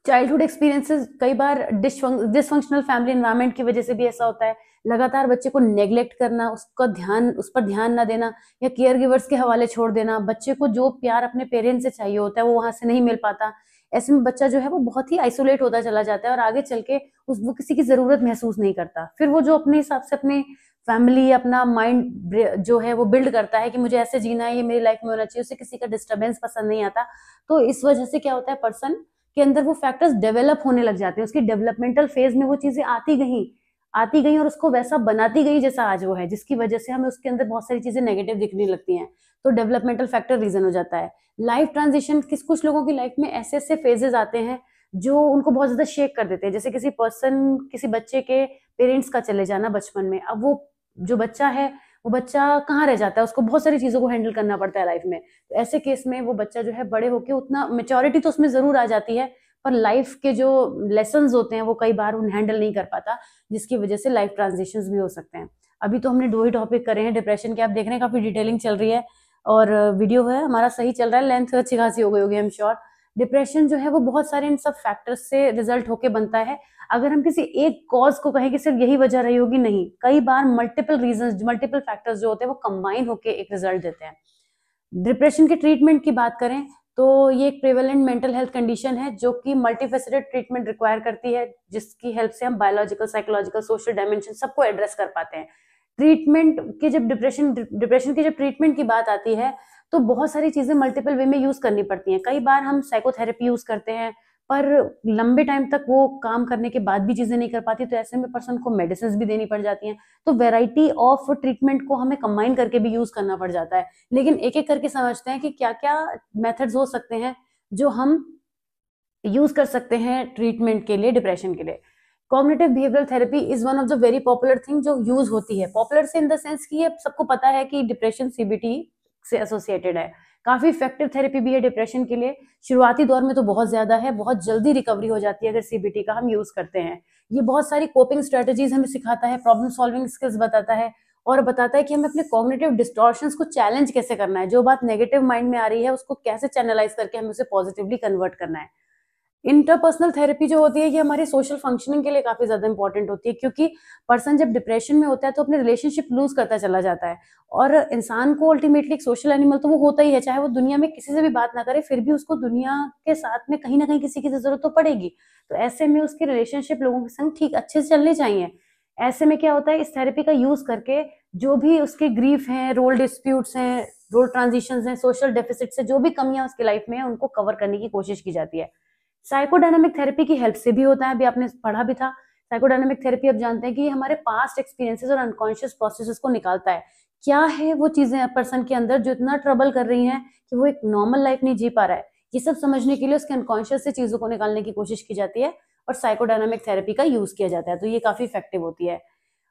चाइल्डहुड एक्सपीरियंसेस, कई बार डिसफंक्शनल फैमिली एनवायरनमेंट की वजह से भी ऐसा होता है। लगातार बच्चे को नेग्लेक्ट करना, उस पर ध्यान न देना, या केयर गिवर्स के हवाले छोड़ देना, बच्चे को जो प्यार अपने पेरेंट्स से चाहिए होता है वो वहां से नहीं मिल पाता। ऐसे में बच्चा जो है वो बहुत ही आइसोलेट होता चला जाता है, और आगे चल के वो किसी की जरूरत महसूस नहीं करता। फिर वो जो अपने हिसाब से अपने फैमिली, अपना माइंड जो है वो बिल्ड करता है कि मुझे ऐसे जीना है, ये मेरी लाइफ में होना चाहिए, उसे किसी का डिस्टर्बेंस पसंद नहीं आता। तो इस वजह से क्या होता है, पर्सन के अंदर वो फैक्टर्स डेवलप होने लग जाते हैं, उसकी डेवलपमेंटल फेज में वो चीजें आती गई, आती गई और उसको वैसा बनाती गई जैसा आज वो है, जिसकी वजह से हमें उसके अंदर बहुत सारी चीजें नेगेटिव दिखने लगती हैं। तो डेवलपमेंटल फैक्टर रीजन हो जाता है। लाइफ ट्रांजिशन, कुछ लोगों की लाइफ में ऐसे ऐसे फेजेस आते हैं जो उनको बहुत ज्यादा शेक कर देते हैं। जैसे किसी बच्चे के पेरेंट्स का चले जाना बचपन में, अब वो जो बच्चा है वो बच्चा कहाँ रह जाता है, उसको बहुत सारी चीजों को हैंडल करना पड़ता है लाइफ में। तो ऐसे केस में वो बच्चा जो है बड़े होके उतना मेच्योरिटी तो उसमें जरूर आ जाती है, पर लाइफ के जो लेसन्स होते हैं वो कई बार उन्हें हैंडल नहीं कर पाता, जिसकी वजह से लाइफ ट्रांजिशंस भी हो सकते हैं। अभी तो हमने 2 ही टॉपिक करे हैं डिप्रेशन के, आप देख रहे हैं काफी डिटेलिंग चल रही है और वीडियो है हमारा सही चल रहा है, लेंथ अच्छी खासी हो गई होगी आई एम श्योर। डिप्रेशन जो है वो बहुत सारे इन सब फैक्टर्स से रिजल्ट होके बनता है। अगर हम किसी एक कॉज को कहें कि सिर्फ यही वजह रही होगी, नहीं, कई बार मल्टीपल रीजंस, मल्टीपल फैक्टर्स जो होते हैं वो कंबाइन होके एक रिजल्ट देते हैं। डिप्रेशन के ट्रीटमेंट की बात करें तो ये एक प्रिवेलेंट मेंटल हेल्थ कंडीशन है जो कि मल्टीफेसेटेड ट्रीटमेंट रिक्वायर करती है, जिसकी हेल्प से हम बायोलॉजिकल, साइकोलॉजिकल, सोशल डायमेंशन सबको एड्रेस कर पाते हैं। ट्रीटमेंट के जब डिप्रेशन की जब ट्रीटमेंट की बात आती है तो बहुत सारी चीजें मल्टीपल वे में यूज करनी पड़ती हैं। कई बार हम साइकोथेरेपी यूज करते हैं, पर लंबे टाइम तक वो काम करने के बाद भी चीजें नहीं कर पाती, तो ऐसे में पर्सन को मेडिसिन भी देनी पड़ जाती हैं। तो वेराइटी ऑफ ट्रीटमेंट को हमें कंबाइन करके भी यूज करना पड़ जाता है। लेकिन एक एक करके समझते हैं कि क्या क्या मेथड्स हो सकते हैं जो हम यूज कर सकते हैं ट्रीटमेंट के लिए, डिप्रेशन के लिए। Cognitive behavioural therapy is one of the very popular thing जो यूज होती है। पॉपुलर से इन द सेंस कि ये सबको पता है कि डिप्रेशन सीबीटी से एसोसिएटेड है। काफी इफेक्टिव थेरेपी भी है डिप्रेशन के लिए। शुरुआती दौर में तो बहुत ज्यादा है, बहुत जल्दी रिकवरी हो जाती है अगर सीबीटी का हम यूज करते हैं। ये बहुत सारी कोपिंग स्ट्रेटेजीज हमें सिखाता है, प्रॉब्लम सॉल्विंग स्किल्स बताता है और बताता है कि हमें अपने कॉग्निटिव डिस्टॉर्शंस को चैलेंज कैसे करना है। जो बात नेगेटिव माइंड में आ रही है उसको कैसे चैनलाइज करके हमें उसे पॉजिटिवली कन्वर्ट करना है। इंटरपर्सनल थेरेपी जो होती है ये हमारी सोशल फंक्शनिंग के लिए काफी ज्यादा इंपॉर्टेंट होती है, क्योंकि पर्सन जब डिप्रेशन में होता है तो अपने रिलेशनशिप लूज करता चला जाता है। और इंसान को अल्टीमेटली एक सोशल एनिमल तो वो होता ही है, चाहे वो दुनिया में किसी से भी बात ना करे फिर भी उसको दुनिया के साथ में कहीं ना कहीं किसी की जरूरत तो पड़ेगी। तो ऐसे में उसकी रिलेशनशिप लोगों के संग ठीक अच्छे से चलनी चाहिए। ऐसे में क्या होता है, इस थेरेपी का यूज करके जो भी उसके ग्रीफ हैं, रोल डिस्प्यूट्स हैं, रोल ट्रांजिशंस हैं, सोशल डेफिसिट से जो भी कमियां उसकी लाइफ में है उनको कवर करने की कोशिश की जाती है। साइकोडायनामिक थेरेपी की हेल्प से भी होता है, अभी आपने पढ़ा भी था। साइकोडायनामिक थेरेपी आप जानते हैं कि हमारे पास्ट एक्सपीरियंसेस और अनकॉन्शियस प्रोसेसेस को निकालता है। क्या है वो चीजें पर्सन के अंदर जो इतना ट्रबल कर रही हैं कि वो एक नॉर्मल लाइफ नहीं जी पा रहा है, ये सब समझने के लिए उसके अनकॉन्शियस से चीजों को निकालने की कोशिश की जाती है और साइकोडायनामिक थेरेपी का यूज किया जाता है। तो ये काफी इफेक्टिव होती है।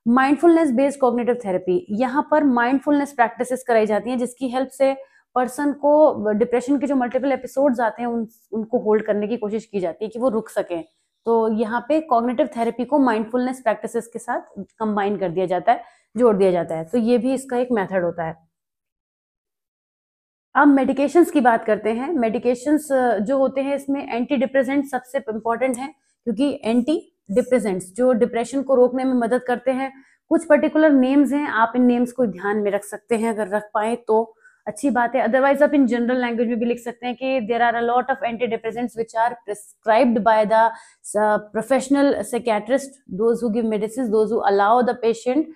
माइंडफुलनेस बेस्ड कॉग्निटिव थेरेपी, यहाँ पर माइंडफुलनेस प्रैक्टिसेस कराई जाती हैं जिसकी हेल्प से पर्सन को डिप्रेशन के जो मल्टीपल एपिसोड्स आते हैं उनको होल्ड करने की कोशिश की जाती है कि वो रुक सकें। तो यहाँ पे कॉग्निटिव थेरेपी को माइंडफुलनेस प्रैक्टिसेस के साथ कंबाइन कर दिया जाता है, जोड़ दिया जाता है। तो ये भी इसका एक मेथड होता है। अब मेडिकेशंस की बात करते हैं। मेडिकेशंस जो होते हैं इसमें एंटी डिप्रेसेंट सबसे इंपॉर्टेंट है, क्योंकि एंटी डिप्रेसेंट्स जो डिप्रेशन को रोकने में मदद करते हैं। कुछ पर्टिकुलर नेम्स हैं, आप इन नेम्स को ध्यान में रख सकते हैं, अगर रख पाए तो अच्छी बात है। अदरवाइज आप इन जनरल लैंग्वेज में भी लिख सकते हैं कि there are a lot of anti depressants which are prescribed by the professional psychiatrist, those who give medicine, those who allow the patient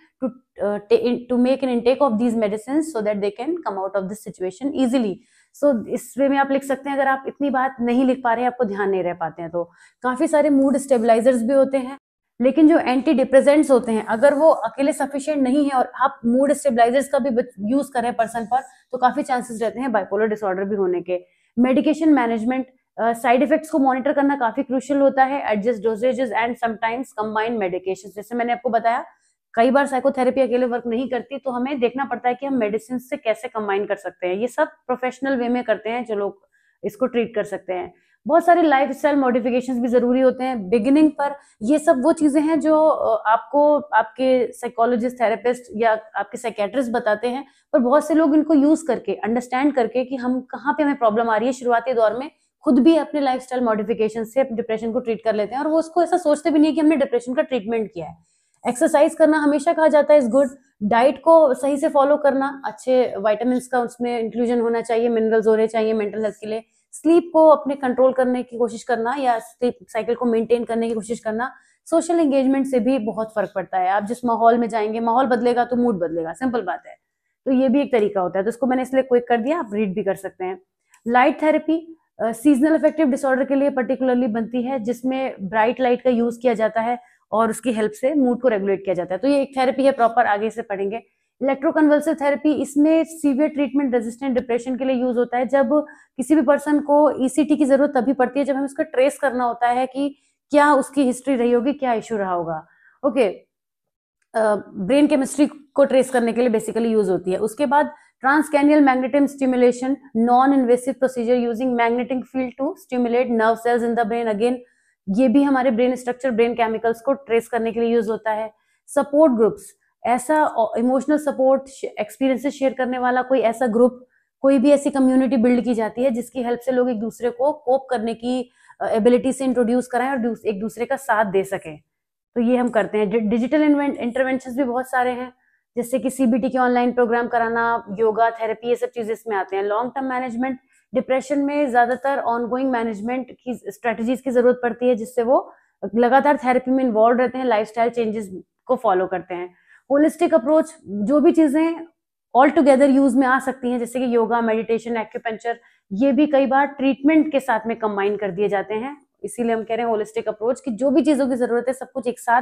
to make an intake of these medicines so that they can come out of this situation easily. So इस वे में आप लिख सकते हैं। अगर आप इतनी बात नहीं लिख पा रहे हैं, आपको ध्यान नहीं रह पाते हैं, तो काफी सारे मूड स्टेबलाइजर्स भी होते हैं। लेकिन जो एंटी डिप्रेसेंट्स होते हैं अगर वो अकेले सफिशिएंट नहीं है और आप मूड स्टेबलाइजर्स का भी यूज करें पर्सन पर, तो काफी चांसेस रहते हैं बाइपोलर डिसऑर्डर भी होने के। मेडिकेशन मैनेजमेंट, साइड इफेक्ट्स को मॉनिटर करना काफी क्रूशियल होता है। Adjust dosages and sometimes combine medication, जैसे मैंने आपको बताया कई बार साइकोथेरेपी अकेले वर्क नहीं करती, तो हमें देखना पड़ता है कि हम मेडिसिन से कैसे कंबाइन कर सकते हैं। ये सब प्रोफेशनल वे में करते हैं जो लोग इसको ट्रीट कर सकते हैं। बहुत सारे लाइफस्टाइल मॉडिफिकेशंस भी जरूरी होते हैं बिगिनिंग पर। ये सब वो चीजें हैं जो आपको आपके साइकोलॉजिस्ट, थेरेपिस्ट या आपके साइकियाट्रिस्ट बताते हैं, पर बहुत से लोग इनको यूज करके, अंडरस्टैंड करके कि हम कहाँ पे हमें प्रॉब्लम आ रही है शुरुआती दौर में, खुद भी अपने लाइफस्टाइल मॉडिफिकेशन से डिप्रेशन को ट्रीट कर लेते हैं और वो उसको ऐसा सोचते भी नहीं है कि हमने डिप्रेशन का ट्रीटमेंट किया है। एक्सरसाइज करना हमेशा कहा जाता है इज गुड। डाइट को सही से फॉलो करना, अच्छे विटामिन का उसमें इंक्लूजन होना चाहिए, मिनरल्स होने चाहिए मेंटल हेल्थ के लिए। स्लीप को अपने कंट्रोल करने की कोशिश करना या स्लीप साइकिल को मेंटेन करने की कोशिश करना। सोशल एंगेजमेंट से भी बहुत फर्क पड़ता है। आप जिस माहौल में जाएंगे, माहौल बदलेगा तो मूड बदलेगा, सिंपल बात है। तो ये भी एक तरीका होता है, तो इसको मैंने इसलिए क्विक कर दिया, आप रीड भी कर सकते हैं। Light therapy seasonal affective disorder के लिए पर्टिकुलरली बनती है, जिसमें ब्राइट लाइट का यूज किया जाता है और उसकी हेल्प से मूड को रेगुलेट किया जाता है। तो ये एक थेरेपी है प्रॉपर, आगे से पढ़ेंगे। इलेक्ट्रोकन्वल्सिव थेरेपी, इसमें सीवियर ट्रीटमेंट रेजिस्टेंट डिप्रेशन के लिए यूज होता है। जब किसी भी पर्सन को ईसीटी की जरूरत तभी पड़ती है जब हमें उसका ट्रेस करना होता है कि क्या उसकी हिस्ट्री रही होगी, क्या इश्यू रहा होगा। ओके, ब्रेन केमिस्ट्री को ट्रेस करने के लिए बेसिकली यूज होती है। उसके बाद transcranial magnetic stimulation, non invasive procedure using magnetic field to stimulate nerve cells in the brain. Again ये भी हमारे ब्रेन स्ट्रक्चर, ब्रेन केमिकल्स को ट्रेस करने के लिए यूज होता है। सपोर्ट ग्रुप्स, ऐसा इमोशनल सपोर्ट एक्सपीरियंसेस शेयर करने वाला कोई ऐसा ग्रुप, कोई भी ऐसी कम्युनिटी बिल्ड की जाती है जिसकी हेल्प से लोग एक दूसरे को कोप करने की एबिलिटी से इंट्रोड्यूस कराएं और एक दूसरे का साथ दे सकें। तो ये हम करते हैं। डिजिटल इंटरवेंशंस भी बहुत सारे हैं, जैसे कि सीबीटी के ऑनलाइन प्रोग्राम कराना, योगा, थेरेपी, ये सब चीजें इसमें आते हैं। लॉन्ग टर्म मैनेजमेंट, डिप्रेशन में ज्यादातर ऑनगोइंग मैनेजमेंट की स्ट्रेटजीज की जरूरत पड़ती है जिससे वो लगातार थेरेपी में इन्वॉल्व रहते हैं, लाइफस्टाइल चेंजेस को फॉलो करते हैं। होलिस्टिक अप्रोच, जो भी चीजें ऑल टुगेदर यूज में आ सकती हैं जैसे कि योगा, मेडिटेशन, एक्यूपंक्चर, ये भी कई बार ट्रीटमेंट के साथ में कंबाइन कर दिए जाते हैं। इसीलिए हम कह रहे हैं होलिस्टिक अप्रोच कि जो भी चीजों की जरूरत है सब कुछ एक साथ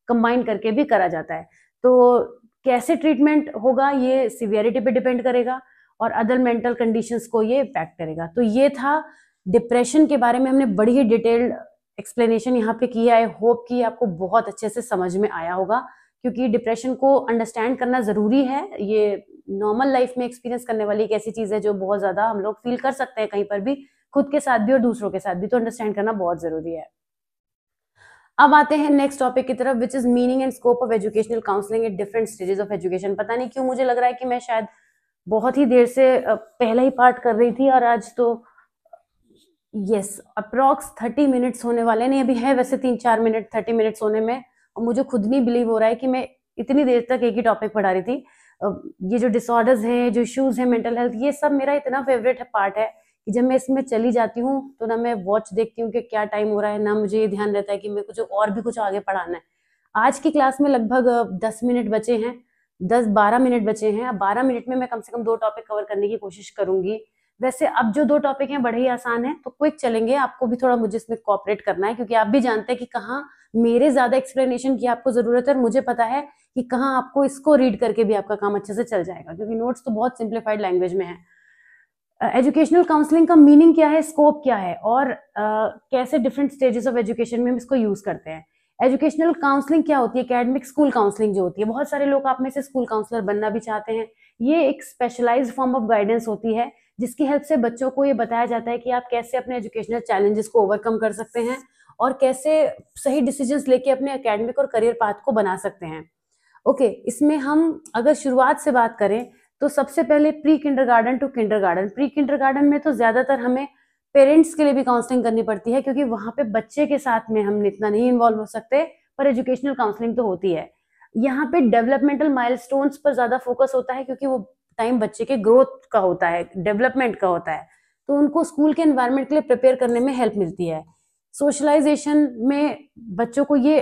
कंबाइन करके भी करा जाता है। तो कैसे ट्रीटमेंट होगा ये सिवियरिटी पे डिपेंड करेगा और अदर मेंटल कंडीशंस को ये इम्पैक्ट करेगा। तो ये था डिप्रेशन के बारे में, हमने बड़ी ही डिटेल्ड एक्सप्लेनेशन यहाँ पे किया है। होप कि आपको बहुत अच्छे से समझ में आया होगा, क्योंकि डिप्रेशन को अंडरस्टैंड करना जरूरी है। ये नॉर्मल लाइफ में एक्सपीरियंस करने वाली एक ऐसी चीज है जो बहुत ज्यादा हम लोग फील कर सकते हैं कहीं पर भी, खुद के साथ भी और दूसरों के साथ भी। तो अंडरस्टैंड करना बहुत जरूरी है। अब आते हैं नेक्स्ट टॉपिक की तरफ, which is meaning and scope of educational counselling at different stages of education. पता नहीं क्यों मुझे लग रहा है कि मैं शायद बहुत ही देर से पहला ही पार्ट कर रही थी और आज तो यस अप्रॉक्स 30 मिनट्स होने वाले, नहीं अभी है वैसे 3-4 मिनट 30 मिनट्स होने में, और मुझे खुद नहीं बिलीव हो रहा है कि मैं इतनी देर तक एक ही टॉपिक पढ़ा रही थी। ये जो डिसऑर्डर्स हैं, जो इश्यूज हैं, मेंटल हेल्थ, ये सब मेरा इतना फेवरेट पार्ट है कि जब मैं इसमें चली जाती हूँ तो ना मैं वॉच देखती हूँ कि क्या टाइम हो रहा है, ना मुझे ये ध्यान रहता है कि मैं कुछ और भी कुछ आगे पढ़ाना है। आज की क्लास में लगभग 10 मिनट बचे हैं, 10-12 मिनट बचे हैं। अब 12 मिनट में मैं कम से कम 2 टॉपिक कवर करने की कोशिश करूंगी। वैसे अब जो 2 टॉपिक हैं बड़े ही आसान है, तो क्विक चलेंगे। आपको भी थोड़ा मुझे इसमें कोऑपरेट करना है, क्योंकि आप भी जानते हैं कि कहाँ मेरे ज्यादा एक्सप्लेनेशन की आपको जरूरत है और मुझे पता है कि कहाँ आपको इसको रीड करके भी आपका काम अच्छे से चल जाएगा, क्योंकि नोट्स तो बहुत सिंप्लीफाइड लैंग्वेज में है। एजुकेशनल काउंसलिंग का मीनिंग क्या है, स्कोप क्या है, और कैसे डिफरेंट स्टेजेस ऑफ एजुकेशन में हम इसको यूज करते हैं। एजुकेशनल काउंसलिंग क्या होती है? एकेडमिक स्कूल काउंसलिंग जो होती है, बहुत सारे लोग आप में से स्कूल काउंसलर बनना भी चाहते हैं। ये एक स्पेशलाइज्ड फॉर्म ऑफ गाइडेंस होती है जिसकी हेल्प से बच्चों को ये बताया जाता है कि आप कैसे अपने एजुकेशनल चैलेंजेस को ओवरकम कर सकते हैं और कैसे सही डिसीजंस लेके अपने एकेडमिक और करियर पाथ को बना सकते हैं। ओके, इसमें हम अगर शुरुआत से बात करें तो सबसे पहले pre kindergarten to kindergarten. Pre kindergarten में तो ज्यादातर हमें पेरेंट्स के लिए भी काउंसलिंग करनी पड़ती है, क्योंकि वहां पे बच्चे के साथ में हम इतना नहीं इन्वॉल्व हो सकते, पर एजुकेशनल काउंसलिंग तो होती है। यहाँ पे डेवलपमेंटल माइलस्टोन्स पर ज्यादा फोकस होता है, क्योंकि वो टाइम बच्चे के ग्रोथ का होता है, डेवलपमेंट का होता है, तो उनको स्कूल के एनवायरनमेंट के लिए प्रिपेयर करने में हेल्प मिलती है। सोशलाइजेशन में बच्चों को ये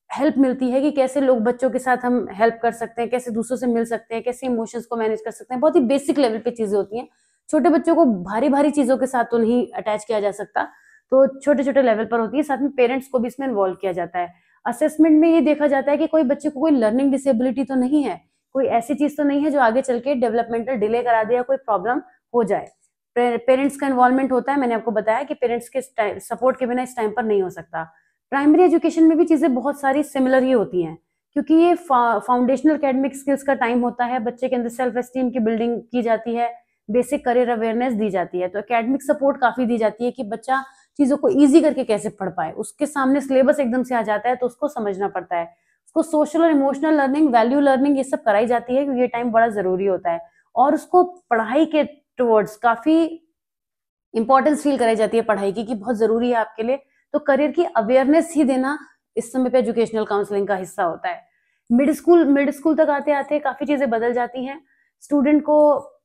हेल्प मिलती है कि कैसे लोग बच्चों के साथ हम हेल्प कर सकते हैं, कैसे दूसरों से मिल सकते हैं, कैसे इमोशंस को मैनेज कर सकते हैं। बहुत ही बेसिक लेवल पे चीजें होती हैं। छोटे बच्चों को भारी भारी चीजों के साथ तो नहीं अटैच किया जा सकता, तो छोटे छोटे लेवल पर होती है। साथ में पेरेंट्स को भी इसमें इन्वॉल्व किया जाता है। असेसमेंट में ये देखा जाता है कि कोई बच्चे को कोई लर्निंग डिसेबिलिटी तो नहीं है, कोई ऐसी चीज तो नहीं है जो आगे चल के डेवलपमेंटल डिले करा दे या कोई प्रॉब्लम हो जाए। पेरेंट्स का इन्वॉल्वमेंट होता है। मैंने आपको बताया कि पेरेंट्स के सपोर्ट के बिना इस टाइम पर नहीं हो सकता। प्राइमरी एजुकेशन में भी चीजें बहुत सारी सिमिलर ही होती हैं, क्योंकि ये फाउंडेशनल एकेडमिक स्किल्स का टाइम होता है। बच्चे के अंदर सेल्फ एस्टीम की बिल्डिंग की जाती है, बेसिक करियर अवेयरनेस दी जाती है, तो एकेडमिक सपोर्ट काफी दी जाती है कि बच्चा चीजों को इजी करके कैसे पढ़ पाए। उसके सामने सिलेबस एकदम से आ जाता है तो उसको समझना पड़ता है। उसको सोशल और इमोशनल लर्निंग, वैल्यू लर्निंग, ये सब कराई जाती है, क्योंकि ये टाइम बड़ा जरूरी होता है और उसको पढ़ाई के टुवर्ड्स काफी इंपॉर्टेंस फील कराई जाती है पढ़ाई की, कि बहुत जरूरी है आपके लिए। तो करियर की अवेयरनेस ही देना इस समय पे एजुकेशनल काउंसलिंग का हिस्सा होता है। मिड स्कूल तक आते आते काफी चीजें बदल जाती हैं। स्टूडेंट को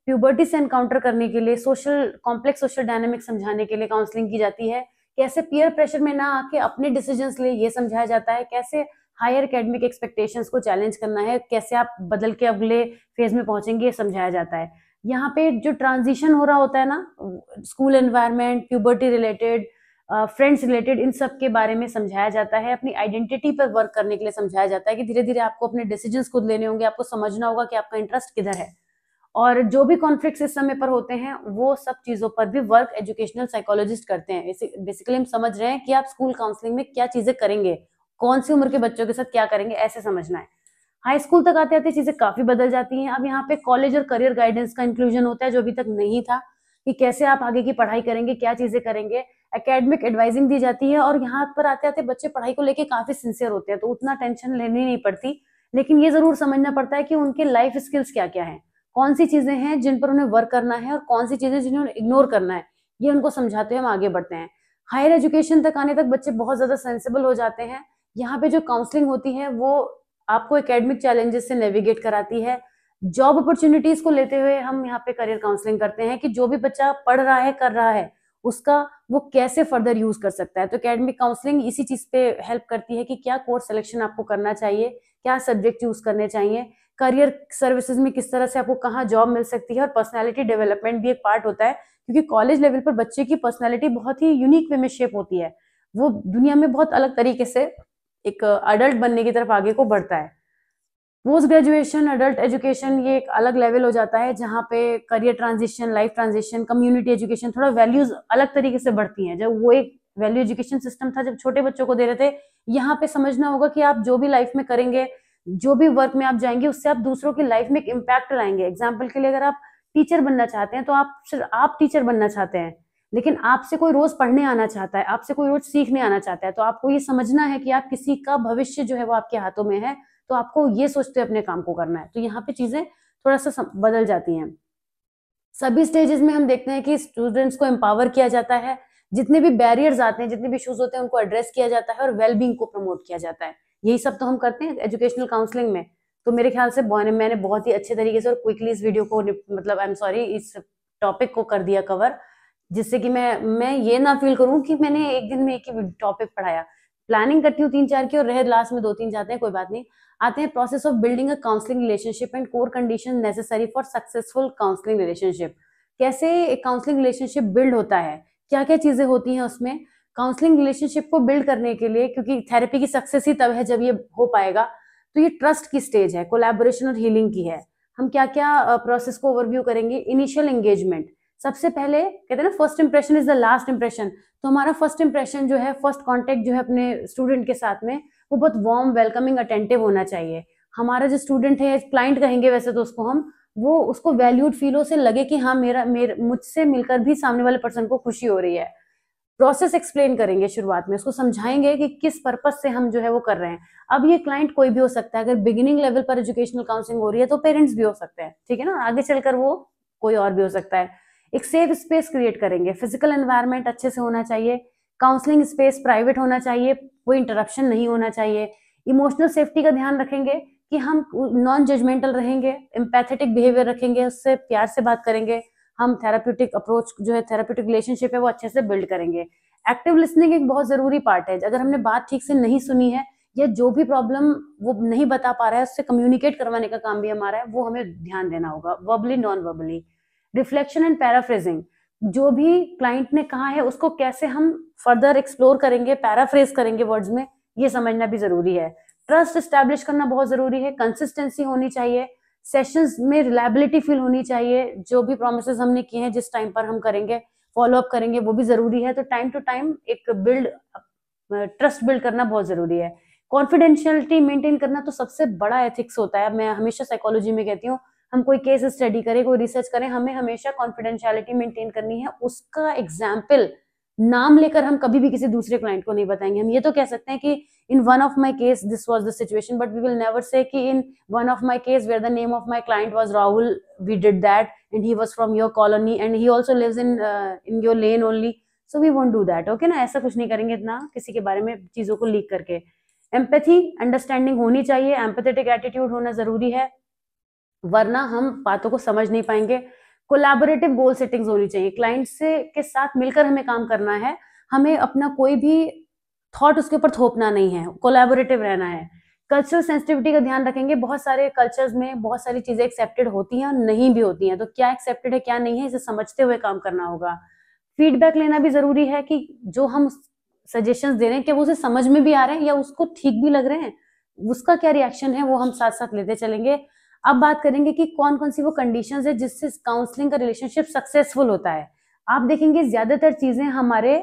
प्यूबर्टी से एनकाउंटर करने के लिए, कॉम्प्लेक्स सोशल डायनामिक्स समझाने के लिए काउंसलिंग की जाती है। कैसे पीयर प्रेशर में ना आके अपने डिसीजंस ले, ये समझाया जाता है। कैसे हायर एकेडमिक एक्सपेक्टेशंस को चैलेंज करना है, कैसे आप बदल के अगले फेज में पहुंचेंगे, ये समझाया जाता है। यहाँ पे जो ट्रांजिशन हो रहा होता है ना, school environment, puberty related, friends related, इन सब के बारे में समझाया जाता है। अपनी आइडेंटिटी पर वर्क करने के लिए समझाया जाता है कि धीरे धीरे आपको अपने डिसीजंस खुद लेने होंगे, आपको समझना होगा कि आपका इंटरेस्ट किधर है। और जो भी कॉन्फ्लिक्ट्स इस समय पर होते हैं वो सब चीजों पर भी वर्क एजुकेशनल साइकोलॉजिस्ट करते हैं। बेसिकली हम समझ रहे हैं कि आप स्कूल काउंसलिंग में क्या चीजें करेंगे, कौन सी उम्र के बच्चों के साथ क्या करेंगे, ऐसे समझना है। हाई स्कूल तक आते आते चीजें काफी बदल जाती हैं। अब यहाँ पे कॉलेज और करियर गाइडेंस का इंक्लूजन होता है, जो अभी तक नहीं था, कि कैसे आप आगे की पढ़ाई करेंगे, क्या चीजें करेंगे। एकेडमिक एडवाइजिंग दी जाती है और यहाँ पर आते आते बच्चे पढ़ाई को लेके काफी सिंसियर होते हैं, तो उतना टेंशन लेनी नहीं पड़ती। लेकिन ये जरूर समझना पड़ता है कि उनके लाइफ स्किल्स क्या क्या है, कौन सी चीजें हैं जिन पर उन्हें वर्क करना है और कौन सी चीजें जिन्हें इग्नोर करना है, ये उनको समझाते हुए हम आगे बढ़ते हैं। हायर एजुकेशन तक आने तक बच्चे बहुत ज्यादा सेंसिबल हो जाते हैं। यहाँ पे जो काउंसलिंग होती है वो आपको एकेडमिक चैलेंजेस से नेविगेट कराती है। जॉब अपॉर्चुनिटीज को लेते हुए हम यहाँ पे करियर काउंसलिंग करते हैं कि जो भी बच्चा पढ़ रहा है, कर रहा है, उसका वो कैसे फर्दर यूज कर सकता है। तो एकेडमिक काउंसलिंग इसी चीज पे हेल्प करती है कि क्या कोर्स सिलेक्शन आपको करना चाहिए, क्या सब्जेक्ट यूज करने चाहिए, करियर सर्विसेज में किस तरह से आपको कहाँ जॉब मिल सकती है। और पर्सनैलिटी डेवलपमेंट भी एक पार्ट होता है, क्योंकि कॉलेज लेवल पर बच्चे की पर्सनैलिटी बहुत ही यूनिक वे में शेप होती है। वो दुनिया में बहुत अलग तरीके से एक अडल्ट बनने की तरफ आगे को बढ़ता है। पोस्ट ग्रेजुएशन अडल्ट एजुकेशन ये एक अलग लेवल हो जाता है, जहाँ पे career transition, life transition, community education, थोड़ा वैल्यूज अलग तरीके से बढ़ती हैं। जब वो एक वैल्यू एजुकेशन सिस्टम था जब छोटे बच्चों को दे रहे थे, यहाँ पे समझना होगा कि आप जो भी लाइफ में करेंगे, जो भी वर्क में आप जाएंगे, उससे आप दूसरों की लाइफ में एक इम्पैक्ट लाएंगे। एग्जाम्पल के लिए अगर आप टीचर बनना चाहते हैं तो आप टीचर बनना चाहते हैं, लेकिन आपसे कोई रोज पढ़ने आना चाहता है, आपसे कोई रोज सीखने आना चाहता है, तो आपको ये समझना है कि आप किसी का भविष्य जो है वो आपके हाथों में है, तो आपको ये सोचते अपने काम को करना है। तो यहाँ पे चीजें थोड़ा सा बदल जाती हैं। सभी स्टेजेस में हम देखते हैं कि स्टूडेंट्स को एम्पावर किया जाता है, जितने भी बैरियर्स आते हैं, जितने भी इश्यूज होते हैं, उनको एड्रेस किया जाता है और वेलबींग को प्रमोट किया जाता है। यही सब तो हम करते हैं एजुकेशनल काउंसलिंग में। तो मेरे ख्याल से मैंने बहुत ही अच्छे तरीके से और क्विकली इस वीडियो को, मतलब आई एम सॉरी, इस टॉपिक को कर दिया कवर, जिससे कि मैं ये ना फील करूं कि मैंने एक दिन में एक ही टॉपिक पढ़ाया। प्लानिंग करती हूँ 3-4 की और रह लास्ट में 2-3 जाते हैं, कोई बात नहीं। आते हैं process of building a counselling relationship and core condition necessary for successful counselling relationship. कैसे एक काउंसलिंग रिलेशनशिप बिल्ड होता है, क्या क्या चीजें होती हैं उसमें। काउंसलिंग रिलेशनशिप को बिल्ड करने के लिए, क्योंकि थेरेपी की सक्सेस ही तब है जब ये हो पाएगा, तो ये ट्रस्ट की स्टेज है, कोलैबोरेशन और हीलिंग की है। हम क्या क्या प्रोसेस को ओवरव्यू करेंगे। इनिशियल एंगेजमेंट, सबसे पहले कहते हैं ना first impression is the last impression. तो हमारा फर्स्ट इंप्रेशन जो है, फर्स्ट कॉन्टेक्ट जो है अपने स्टूडेंट के साथ में, वो बहुत वार्म, वेलकमिंग, अटेंटिव होना चाहिए। हमारा जो स्टूडेंट है, क्लाइंट कहेंगे वैसे तो उसको हम, वो उसको वैल्यूड फील हो, से लगे कि हाँ मुझसे मिलकर भी सामने वाले पर्सन को खुशी हो रही है। प्रोसेस एक्सप्लेन करेंगे शुरुआत में, उसको समझाएंगे कि किस पर्पस से हम जो है वो कर रहे हैं। अब ये क्लाइंट कोई भी हो सकता है, अगर बिगिनिंग लेवल पर एजुकेशनल काउंसलिंग हो रही है तो पेरेंट्स भी हो सकते हैं, ठीक है ना, आगे चलकर वो कोई और भी हो सकता है। एक सेफ स्पेस क्रिएट करेंगे, फिजिकल एनवायरनमेंट अच्छे से होना चाहिए, काउंसलिंग स्पेस प्राइवेट होना चाहिए, कोई इंटरप्शन नहीं होना चाहिए। इमोशनल सेफ्टी का ध्यान रखेंगे कि हम नॉन जजमेंटल रहेंगे, एम्पैथेटिक बिहेवियर रखेंगे, उससे प्यार से बात करेंगे। हम थेराप्यूटिक अप्रोच जो है, थेराप्यूटिक रिलेशनशिप है, वो अच्छे से बिल्ड करेंगे। एक्टिव लिसनिंग एक बहुत जरूरी पार्ट है। अगर हमने बात ठीक से नहीं सुनी है, या जो भी प्रॉब्लम वो नहीं बता पा रहा है, उससे कम्युनिकेट करवाने का काम भी हमारा है, वो हमें ध्यान देना होगा, verbally, non verbally. Reflection and paraphrasing, जो भी क्लाइंट ने कहा है उसको कैसे हम फर्दर एक्सप्लोर करेंगे, पैराफ्रेज करेंगे वर्ड्स में, ये समझना भी जरूरी है। ट्रस्ट एस्टैब्लिश करना बहुत जरूरी है, कंसिस्टेंसी होनी चाहिए, सेशंस में रिलायबिलिटी फील होनी चाहिए, जो भी प्रोमिसेस हमने किए हैं जिस टाइम पर हम करेंगे, फॉलो अप करेंगे, वो भी जरूरी है। तो टाइम टू टाइम एक ट्रस्ट बिल्ड करना बहुत जरूरी है। कॉन्फिडेंशियलिटी मेंटेन करना तो सबसे बड़ा एथिक्स होता है। मैं हमेशा साइकोलॉजी में कहती हूँ, हम कोई केस स्टडी करें, कोई रिसर्च करें, हमें हमेशा कॉन्फिडेंशियलिटी मेंटेन करनी है। उसका एग्जाम्पल नाम लेकर हम कभी भी किसी दूसरे क्लाइंट को नहीं बताएंगे। हम ये तो कह सकते हैं कि in one of my case this was the situation, but we will never say कि in one of my case where the name of my client was Rahul, we did that and he was from your colony and he also lives in your lane only, so we won't do that. Okay ना, ऐसा कुछ नहीं करेंगे इतना किसी के बारे में चीजों को लीक करके। एम्पैथी, अंडरस्टैंडिंग होनी चाहिए, एम्पैथेटिक एटीट्यूड होना जरूरी है, वरना हम बातों को समझ नहीं पाएंगे। कोलैबोरेटिव गोल सेटिंग्स होनी चाहिए, क्लाइंट से के साथ मिलकर हमें काम करना है, हमें अपना कोई भी थॉट उसके ऊपर थोपना नहीं है, कोलैबोरेटिव रहना है। कल्चरल सेंसिटिविटी का ध्यान रखेंगे, बहुत सारे कल्चर्स में बहुत सारी चीजें एक्सेप्टेड होती हैं और नहीं भी होती हैं, तो क्या एक्सेप्टेड है क्या नहीं है, इसे समझते हुए काम करना होगा। फीडबैक लेना भी जरूरी है कि जो हम सजेशंस दे रहे हैं, क्या वो उसे समझ में भी आ रहे हैं या उसको ठीक भी लग रहे हैं, उसका क्या रिएक्शन है, वो हम साथ साथ लेते चलेंगे। अब बात करेंगे कि कौन कौन सी वो कंडीशंस है जिससे काउंसलिंग का रिलेशनशिप सक्सेसफुल होता है। आप देखेंगे ज्यादातर चीजें हमारे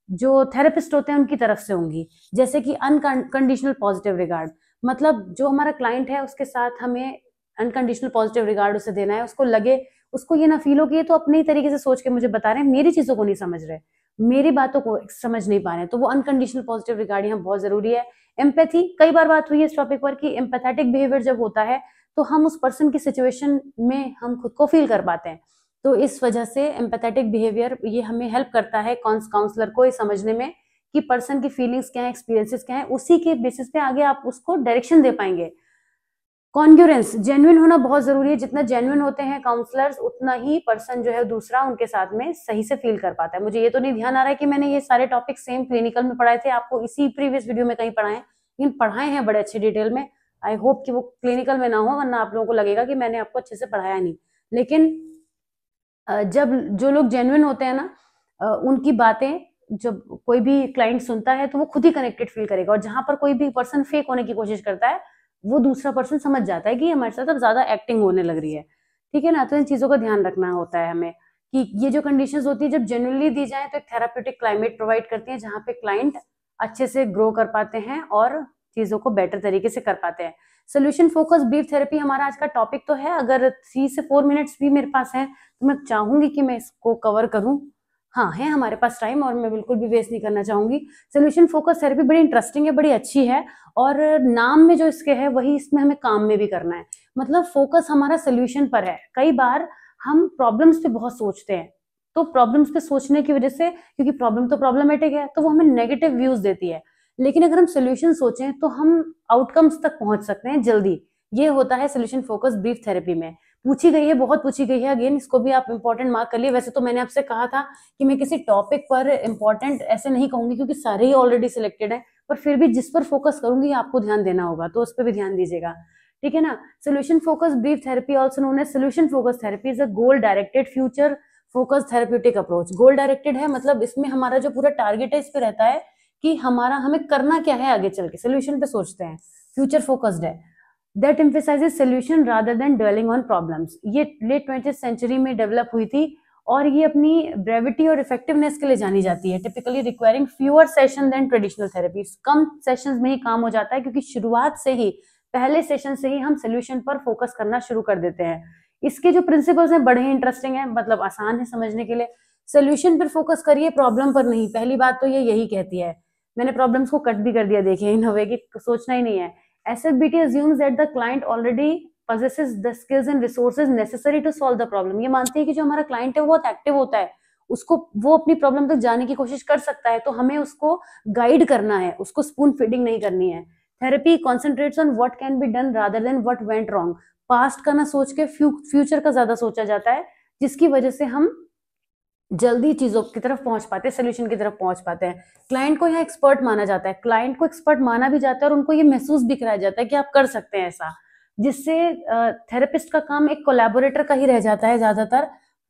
जो थेरेपिस्ट होते हैं उनकी तरफ से होंगी, जैसे कि अनकंडीशनल पॉजिटिव रिगार्ड, मतलब जो हमारा क्लाइंट है उसके साथ हमें अनकंडीशनल पॉजिटिव रिगार्ड उसे देना है, उसको लगे, उसको ये ना फील हो कि ये तो अपने ही तरीके से सोच के मुझे बता रहे हैं, मेरी चीजों को नहीं समझ रहे, मेरी बातों को समझ नहीं पा रहे हैं, तो वो अनकंडीशनल पॉजिटिव रिगार्ड यहाँ बहुत जरूरी है। एम्पैथी, कई बार बात हुई है इस टॉपिक पर कि एम्पैथेटिक बिहेवियर जब होता है तो हम उस पर्सन की सिचुएशन में हम खुद को फील कर पाते हैं, तो इस वजह से एम्पैथेटिक बिहेवियर ये हमें हेल्प करता है काउंसलर को ये समझने में कि पर्सन की फीलिंग्स क्या है, एक्सपीरियंसेस क्या है, उसी के बेसिस पे आगे आप उसको डायरेक्शन दे पाएंगे। कॉन्ग्रुएंस, जेन्युइन होना बहुत जरूरी है, जितना जेन्युइन होते हैं काउंसलर्स उतना ही पर्सन जो है दूसरा उनके साथ में सही से फील कर पाता है। मुझे ये तो नहीं ध्यान आ रहा है कि मैंने ये सारे टॉपिक सेम क्लिनिकल में पढ़ाए थे, आपको इसी प्रीवियस वीडियो में कहीं पढ़ाए, लेकिन पढ़ाए हैं बड़े अच्छे डिटेल में। आई होप कि वो क्लिनिकल में ना हो, वरना आप लोगों को लगेगा कि मैंने आपको अच्छे से पढ़ाया नहीं। लेकिन जब जो लोग जेन्युइन होते हैं ना, उनकी बातें जब कोई भी क्लाइंट सुनता है तो वो खुद ही कनेक्टेड फील करेगा, और जहां पर कोई भी पर्सन फेक होने की कोशिश करता है वो दूसरा पर्सन समझ जाता है कि हमारे साथ अब ज्यादा एक्टिंग होने लग रही है, ठीक है ना। तो इन चीजों का ध्यान रखना होता है हमें कि ये जो कंडीशंस होती है जब जेन्युइनली दी जाए तो एक थेराप्यूटिक क्लाइमेट प्रोवाइड करती है जहाँ पे क्लाइंट अच्छे से ग्रो कर पाते हैं और चीजों को बेटर तरीके से कर पाते हैं। सोल्यूशन फोकस ब्रीफ थेरेपी हमारा आज का टॉपिक तो है, अगर 3 से 4 मिनट्स भी मेरे पास है तो मैं चाहूंगी कि मैं इसको कवर करूं। हाँ, है हमारे पास टाइम और मैं बिल्कुल भी वेस्ट नहीं करना चाहूंगी। सोल्यूशन फोकस थेरेपी बड़ी इंटरेस्टिंग है, बड़ी अच्छी है, और नाम में जो इसके है वही इसमें हमें काम में भी करना है, मतलब फोकस हमारा सोल्यूशन पर है। कई बार हम प्रॉब्लम्स पे बहुत सोचते हैं, तो प्रॉब्लम्स पे सोचने की वजह से, क्योंकि प्रॉब्लम तो प्रॉब्लमेटिक है तो वो हमें नेगेटिव व्यूज देती है, लेकिन अगर हम सोल्यूशन सोचें तो हम आउटकम्स तक पहुंच सकते हैं जल्दी। ये होता है सोल्यूशन फोकस ब्रीफ थेरेपी में। पूछी गई है, बहुत पूछी गई है, अगेन इसको भी आप इंपॉर्टेंट मार्क कर लिए। वैसे तो मैंने आपसे कहा था कि मैं किसी टॉपिक पर इंपॉर्टेंट ऐसे नहीं कहूंगी क्योंकि सारे ही ऑलरेडी सिलेक्टेड है, पर फिर भी जिस पर फोकस करूंगी आपको ध्यान देना होगा, तो उस पर भी ध्यान दीजिएगा, ठीक है ना। Solution focus brief therapy also known as solution focus therapy is a goal directed future focus therapeutic approach. Goal directed है मतलब इसमें हमारा जो पूरा टारगेट है इस पे रहता है कि हमें करना क्या है आगे चल के, सोल्यूशन पे सोचते हैं। फ्यूचर फोकस्ड है, that emphasises solution rather than dwelling on problems. ये लेट 20th सेंचुरी में डेवलप हुई थी और ये अपनी ब्रेविटी और इफेक्टिवनेस के लिए जानी जाती है, typically requiring fewer session than traditional therapies. कम सेशंस में ही काम हो जाता है क्योंकि शुरुआत से ही, पहले सेशन से ही हम सोल्यूशन पर फोकस करना शुरू कर देते हैं। इसके जो प्रिंसिपल्स हैं बड़े ही इंटरेस्टिंग है, मतलब आसान है समझने के लिए। सोल्यूशन पर फोकस करिए, प्रॉब्लम पर नहीं। पहली बात तो ये यही कहती है, मैंने प्रॉब्लम्स को कट भी कर दिया, देखिए इन वे की सोचना ही नहीं है। SFBT assumes that the client already possesses the skills and resources necessary to solve the problem। ये मानती है कि जो हमारा क्लाइंट है वो बहुत एक्टिव होता है, उसको वो अपनी प्रॉब्लम तक जाने की कोशिश कर सकता है, तो हमें उसको गाइड करना है, उसको स्पून फीडिंग नहीं करनी है। Therapy concentrates on what can be done rather than what went wrong. Past का ना सोच के फ्यूचर का ज्यादा सोचा जाता है, जिसकी वजह से हम जल्दी चीजों की तरफ पहुंच पाते हैं, सोल्यूशन की तरफ पहुंच पाते हैं। क्लाइंट को यहाँ एक्सपर्ट माना जाता है, क्लाइंट को एक्सपर्ट माना भी जाता है और उनको ये महसूस भी कराया जाता है कि आप कर सकते हैं ऐसा, जिससे थेरेपिस्ट का काम एक कोलैबोरेटर का ही रह जाता है ज्यादातर।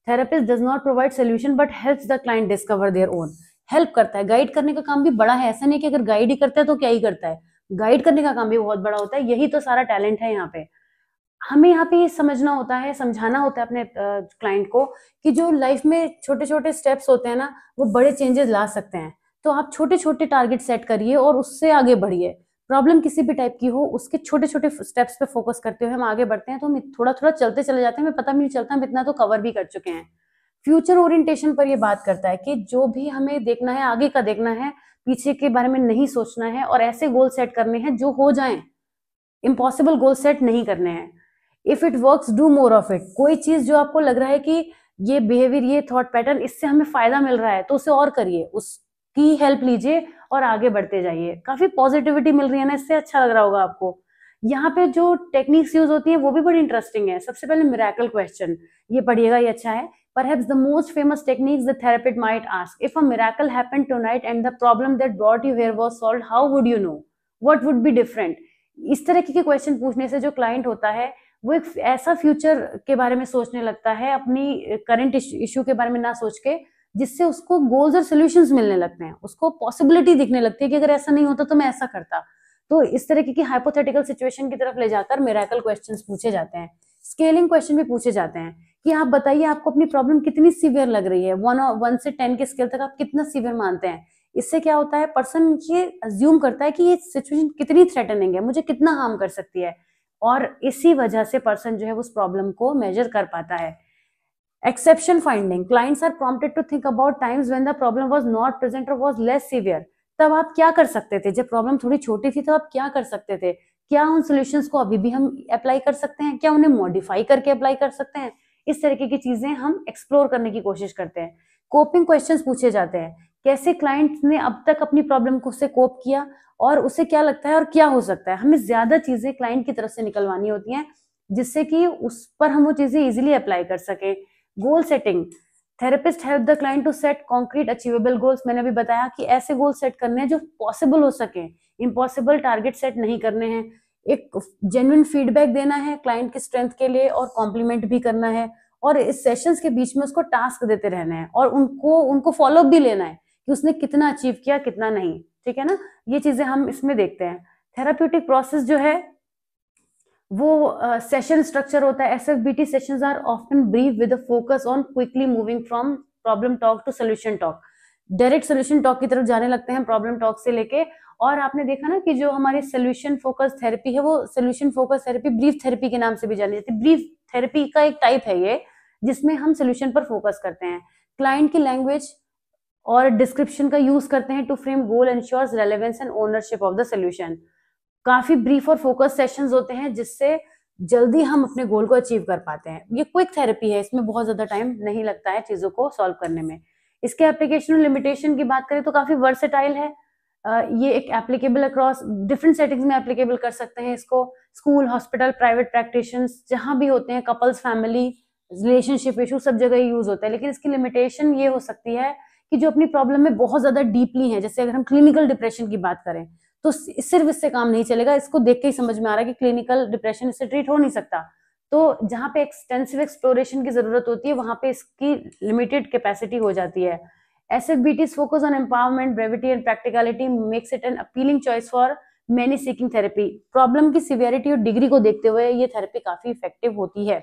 Therapist does not provide solution but helps the client discover their own. Help करता है, गाइड करने का काम भी बड़ा है, ऐसा नहीं कि अगर गाइड ही करता है तो क्या ही करता है, गाइड करने का काम भी बहुत बड़ा होता है। यही तो सारा टैलेंट है यहाँ पे। हमें यहाँ पे ये समझना होता है, समझाना होता है अपने क्लाइंट को कि जो लाइफ में छोटे छोटे स्टेप्स होते हैं ना वो बड़े चेंजेस ला सकते हैं। तो आप छोटे छोटे टारगेट सेट करिए और उससे आगे बढ़िए। प्रॉब्लम किसी भी टाइप की हो, उसके छोटे छोटे स्टेप्स पे फोकस करते हुए हम आगे बढ़ते हैं, तो हम थोड़ा थोड़ा चलते चले जाते हैं, हमें पता भी नहीं चलता हम इतना तो कवर भी कर चुके हैं। फ्यूचर ओरिएंटेशन पर ये बात करता है कि जो भी हमें देखना है आगे का देखना है, पीछे के बारे में नहीं सोचना है, और ऐसे गोल सेट करने हैं जो हो जाएं, इम्पॉसिबल गोल सेट नहीं करने हैं। If it works do more of it. कोई चीज जो आपको लग रहा है कि ये बिहेवियर, ये थॉट पैटर्न, इससे हमें फायदा मिल रहा है तो उसे और करिए, उसकी हेल्प लीजिए और आगे बढ़ते जाइए। काफी पॉजिटिविटी मिल रही है ना, इससे अच्छा लग रहा होगा आपको। यहाँ पे जो टेक्निक्स यूज होती है वो भी बड़ी इंटरेस्टिंग है। सबसे पहले मिरेकल क्वेश्चन, ये पढ़िएगा, ये अच्छा है। Perhaps the most famous techniques the therapist might ask: if a miracle happened tonight and the problem that brought you here was solved, how would you know? What would be different? इस तरह के क्वेश्चन पूछने से जो क्लाइंट होता है वो एक ऐसा फ्यूचर के बारे में सोचने लगता है, अपनी करंट इशू के बारे में ना सोच के, जिससे उसको गोल्स और सोल्यूशंस मिलने लगते हैं, उसको पॉसिबिलिटी दिखने लगती है कि अगर ऐसा नहीं होता तो मैं ऐसा करता। तो इस तरीके की हाइपोथेटिकल सिचुएशन की तरफ ले जाकर मिरेकल क्वेश्चंस पूछे जाते हैं। स्केलिंग क्वेश्चन भी पूछे जाते हैं कि आप बताइए आपको अपनी प्रॉब्लम कितनी सीवियर लग रही है, 1 से 10 के स्केल तक आप कितना सीवियर मानते हैं। इससे क्या होता है, पर्सन ये अज्यूम करता है कि ये सिचुएशन कितनी थ्रेटनिंग है, मुझे कितना हार्म कर सकती है, और इसी वजह से पर्सन जो है उस प्रॉब्लम को मेजर कर पाता है। Exception finding, clients are prompted to think about times when the problem was not present और वाज लेस सीवियर। तब आप क्या कर सकते थे, जब प्रॉब्लम थोड़ी छोटी थी तो आप क्या कर सकते थे, क्या उन सॉल्यूशंस को अभी भी हम अप्लाई कर सकते हैं, क्या उन्हें मॉडिफाई करके अप्लाई कर सकते हैं। इस तरीके की चीजें हम एक्सप्लोर करने की कोशिश करते हैं। कोपिंग क्वेश्चंस पूछे जाते हैं, कैसे क्लाइंट्स ने अब तक अपनी प्रॉब्लम को से कोप किया और उसे क्या लगता है और क्या हो सकता है। हमें ज्यादा चीजें क्लाइंट की तरफ से निकलवानी होती हैं जिससे कि उस पर हम वो चीजें इजीली अप्लाई कर सके। Goal setting, therapist help the client to set concrete achievable goals. मैंने अभी बताया कि ऐसे गोल सेट करने हैं जो पॉसिबल हो सके, इम्पॉसिबल टारगेट सेट नहीं करने हैं। एक जेन्युइन फीडबैक देना है क्लाइंट की स्ट्रेंथ के लिए और कॉम्प्लीमेंट भी करना है, और इस सेशंस के बीच में उसको टास्क देते रहना है और उनको फॉलो अप भी लेना है कि उसने कितना अचीव किया कितना नहीं। ठीक है ना, ये चीजें हम इसमें देखते हैं। थेराप्यूटिक प्रोसेस जो है वो सेशन स्ट्रक्चर होता है। SFBT sessions are often brief with a focus on quickly moving from problem talk to solution talk. Direct solution talk की तरफ जाने लगते हैं प्रॉब्लम टॉक से लेके। और आपने देखा ना कि जो हमारी सोल्यूशन फोकस थेरेपी है वो solution focus therapy brief therapy के नाम से भी जानी जाती है। ब्रीफ थेरेपी का एक टाइप है ये, जिसमें हम सोल्यूशन पर फोकस करते हैं। क्लाइंट की लैंग्वेज और डिस्क्रिप्शन का यूज करते हैं to frame goal, ensures relevance and ownership of the solution. काफी ब्रीफ और फोकस सेशंस होते हैं जिससे जल्दी हम अपने गोल को अचीव कर पाते हैं। ये क्विक थेरेपी है, इसमें बहुत ज्यादा टाइम नहीं लगता है चीजों को सॉल्व करने में। इसके एप्लीकेशन और लिमिटेशन की बात करें तो काफी वर्सेटाइल है। ये एक एप्लीकेबल अक्रॉस डिफरेंट सेटिंग्स में एप्लीकेबल कर सकते हैं इसको। स्कूल, हॉस्पिटल, प्राइवेट प्रैक्टिशंस जहां भी होते हैं, कपल्स, फैमिली, रिलेशनशिप इशू, सब जगह यूज होता है। लेकिन इसकी लिमिटेशन ये हो सकती है कि जो अपनी प्रॉब्लम में बहुत ज्यादा डीपली है, जैसे अगर हम क्लिनिकल डिप्रेशन की बात करें तो सिर्फ इससे काम नहीं चलेगा। इसको देख के ही समझ में आ रहा है कि क्लिनिकल डिप्रेशन इससे ट्रीट हो नहीं सकता। तो जहां पे एक्सटेंसिव एक्सप्लोरेशन की जरूरत होती है वहां पे इसकी लिमिटेड कैपेसिटी हो जाती है। एसएफबीटी's focus on empowerment, brevity and practicality makes it an appealing choice for many seeking therapy। Problem की सिवियरिटी और डिग्री को देखते हुए ये थेरेपी काफी इफेक्टिव होती है।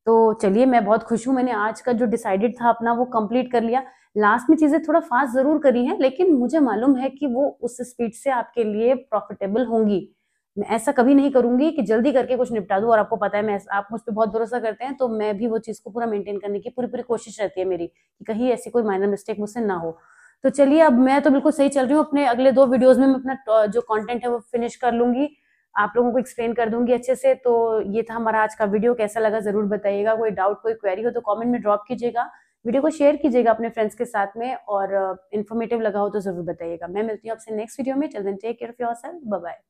तो चलिए, मैं बहुत खुश हूँ, मैंने आज का जो डिसाइडेड था अपना वो कंप्लीट कर लिया। लास्ट में चीजें थोड़ा फास्ट जरूर करी हैं, लेकिन मुझे मालूम है कि वो उस स्पीड से आपके लिए प्रॉफिटेबल होंगी। मैं ऐसा कभी नहीं करूंगी कि जल्दी करके कुछ निपटा दूं, और आपको पता है मैं आप मुझ पर बहुत भरोसा करते हैं, तो मैं भी वो चीज को पूरा मेंटेन करने की पूरी पूरी कोशिश रहती है मेरी कि कहीं ऐसी कोई माइनर मिस्टेक मुझसे ना हो। तो चलिए, अब मैं तो बिल्कुल सही चल रही हूँ। अपने अगले 2 वीडियोज में मैं अपना जो कंटेंट है वो फिनिश कर लूंगी, आप लोगों को एक्सप्लेन कर दूंगी अच्छे से। तो ये था हमारा आज का वीडियो, कैसा लगा जरूर बताइएगा। कोई डाउट, कोई क्वेरी हो तो कमेंट में ड्रॉप कीजिएगा, वीडियो को शेयर कीजिएगा अपने फ्रेंड्स के साथ में, और इन्फॉर्मेटिव लगा हो तो जरूर बताइएगा। मैं मिलती हूँ आपसे नेक्स्ट वीडियो में। Till then take care of yourself, bye bye.